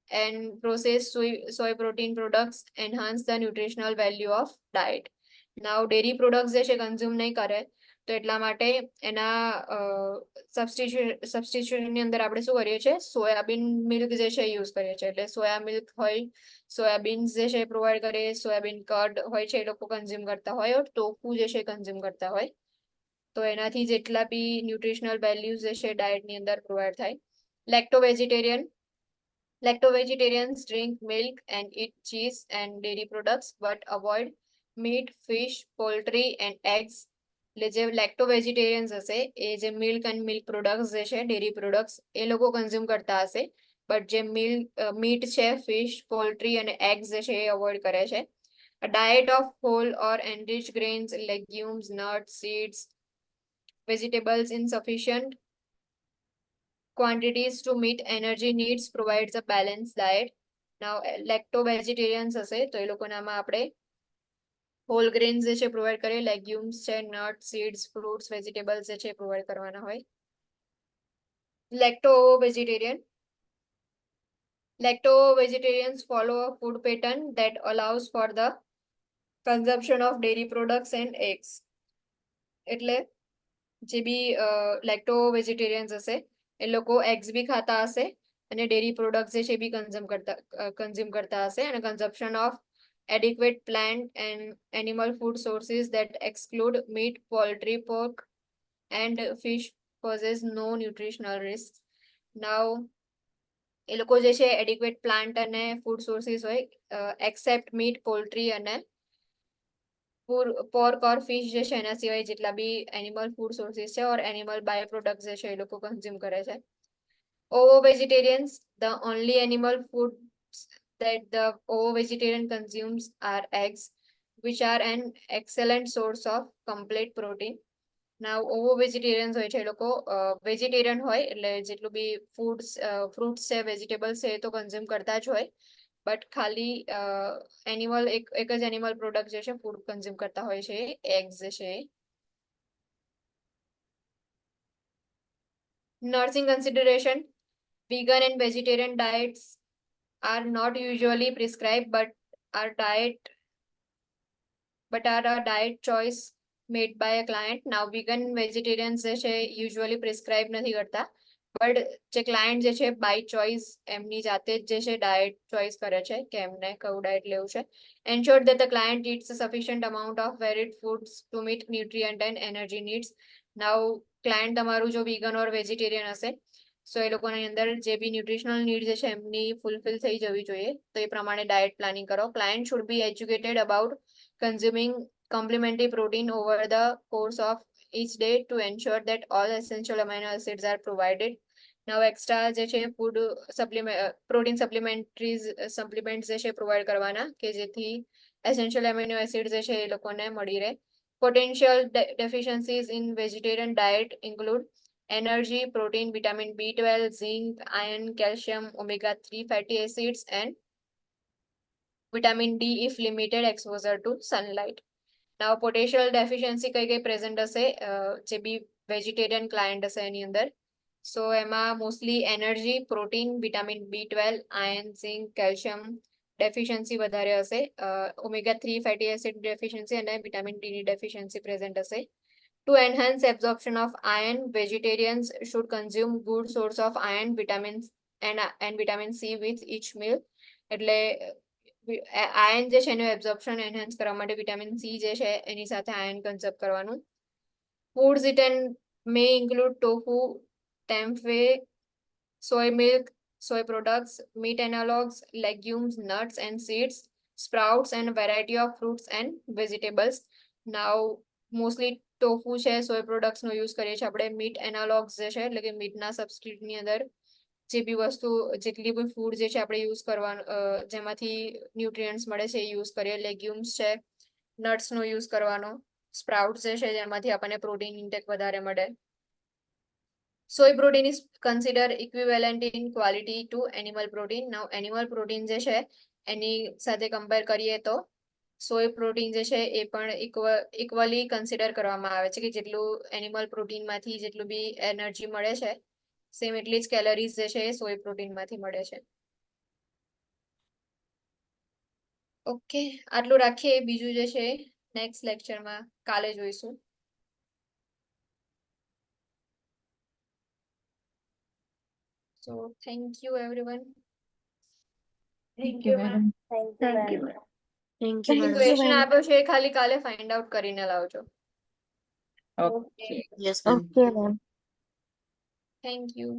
and processed soy protein products enhance the nutritional value of diet. Now dairy products જે છે કન્ઝ્યુમ નહીં કરે તો એટલા માટે એના સબસ્ટિટ્યુશનની અંદર આપણે શું કરીએ છીએ, સોયાબીન મિલ્ક જે છે યુઝ કરીએ છીએ. એટલે સોયા મિલ્ક હોય, સોયાબીન્સ જે છે પ્રોવાઈડ કરીએ, સોયાબીન કર્ડ હોય છે એ લોકો કન્ઝ્યુમ કરતા હોય, ઓર ટોફુ જે છે કન્ઝ્યુમ કરતા હોય. તો એનાથી જેટલા બી ન્યુટ્રિશનલ વેલ્યુઝ જે છે ડાયટની અંદર પ્રોવાઈડ થાય. લેક્ટો vegetarian, Lacto-vegetarians drink milk and eat cheese and dairy products, but avoid meat, fish, poultry and eggs. એટલે જે લેક્ટો-વેજીટેરિયન્સ હશે એ જે મિલ્ક એન્ડ મિલ્ક પ્રોડક્ટ્સ જે છે ડેરી પ્રોડક્ટ્સ એ લોકો કન્ઝ્યુમ કરતા હશે, બટ જે મીટ છે, ફિશ, પોલ્ટ્રી અને એગ્સ જે છે એ અવોઇડ કરે છે. A diet of whole or enriched grains, legumes, nuts, seeds, vegetables in sufficient quantities to meet energy needs provides a balanced diet. Now, lacto-vegetarians હશે તો એ લોકોનામાં આપણે હોલ ગ્રેન્સ જે છે પ્રોવાઈડ કરીએ, લેગ્યુમ્સ છે, નટ, સીડ્સ, ફ્રૂટ્સ, વેજીટેબલ્સ જે છે provide કરવાના હોય. Lacto-vegetarians follow a food pattern that allows for the consumption of dairy products and eggs. એટલે જે બી લેક્ટો-વેજીટેરિયન્સ હશે એ લોકો એગ્સ બી ખાતા હશે અને ડેરી પ્રોડક્ટ્સ જે છે બી કન્ઝ્યુમ કરતા હશે, અને consumption of adequate plant and animal food sources that exclude meat, poultry, pork and fish poses no nutritional risks. Now, એ લોકો જે છે adequate plant અને food sources હોય, except meat, poultry અને pork or fish જે છે એના સિવાય જેટલા બી animal food sources છે or animal byproducts જે છે એ લોકો consume કરે છે. Ovo-vegetarians, the only animal food that the ovo-vegetarian consumes are eggs, which are an excellent source of complete protein. Now, ovo-vegetarians હોય છે એ લોકો વેજીટેરિયન હોય એટલે જેટલું બી ફ્રૂટ્સ છે, વેજીટેબલ્સ છે એ તો કન્ઝ્યુમ કરતા જ હોય, બટ ખાલી એનિમલ એક જ એનિમલ પ્રોડક્ટ જે છે ફૂડ કન્ઝ્યુમ કરતા હોય છે, એગ્સ જે છે. Nursing consideration, vegan and vegetarian diets are not usually prescribed but are a diet choice made by a client. Now, vegan vegetarians જે છે usually prescribe નથી કરતા, but જે client જે છે by choice એમની જાતે જ જે છે diet choice કરે છે કે એમને કયું diet લેવું છે. Ensure that the client eats a sufficient amount of varied foods to meet nutrient and energy needs. Now, client તમારું જો vegan or vegetarian હશે સો એ લોકોની અંદર જે બી ન્યુટ્રિશનલ નીડ જે છે એમની ફૂલફિલ થઈ જવી જોઈએ, તો એ પ્રમાણે ડાયટ પ્લાનિંગ કરો. Client should be educated about consuming complementary protein over the course of each day to ensure that all essential amino acids are provided. Now, extra જે છે ફૂડ પ્રોટીન સપ્લિમેન્ટ્સ જે છે પ્રોવાઈડ કરવાના કે જેથી essential amino acid જે છે એ લોકોને મળી રહે. Potential deficiencies in vegetarian diet include energy, protein, vitamin B12, zinc, iron, calcium, omega-3 fatty acids, and vitamin D if limited exposure to sunlight. Now, potential deficiency કઈ present હશે જે બી vegetarian client હશે એની અંદર. So, એમાં mostly energy, protein, vitamin B12, iron, zinc, calcium deficiency વધારે હશે. Omega-3 fatty acid deficiency અને vitamin D ની deficiency present હશે. To enhance absorption of iron, vegetarians should consume good source of iron, vitamins and vitamin C with each meal. એટલે ion જે છે એનું absorption enhance કરવા માટે વિટામિન સી જે છે એની સાથે આયન કન્ઝર્વ કરવાનું. Foods eaten may include tofu, tempeh, soy milk, soy products, meat analogs, legumes, nuts and seeds, sprouts and variety of fruits and vegetables. Now, mostly tofu છે, soy products નો use કરીએ છીએ આપણે. Meet એનાલોગ્સ જે છે એટલે કે મીટના સબસ્ટિટ્યુટની અંદર જે બી વસ્તુ જેટલી બી ફૂડ જે છે આપણે યુઝ કરવાનું જેમાંથી ન્યુટ્રિયન્ટ્સ મળે છે એ યુઝ કરીએ. લેગ્યુમ્સ છે, નટ્સનો યુઝ કરવાનો. સ્પ્રાઉટ્સ જે છે જેમાંથી આપણને પ્રોટીન ઇન્ટેક વધારે મળે. Soy protein is considered equivalent in quality to animal protein. Now, animal protein જે છે એની સાથે કમ્પેર કરીએ તો સોય પ્રોટીન જે છે એ પણ ઇક્વલી કન્સિડર કરવામાં આવે છે કે જેટલું એનિમલ પ્રોટીનમાંથી જેટલું બી એનર્જી મળે છે સેમ એટલી જ કેલરીઝ જે છે એ સોય પ્રોટીનમાંથી મળે છે. ઓકે, આટલું રાખીએ. બીજું જે છે નેક્સ્ટ લેક્ચરમાં કાલે જોઈશું. So, thank you everyone. Thank you, ma'am. Thank you. જે ક્વેશ્ચન આપ્યો છે એ ખાલી કાલે ફાઇન્ડ આઉટ કરીને લાવજો. Okay. Okay, ma'am. Thank you.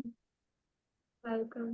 Welcome.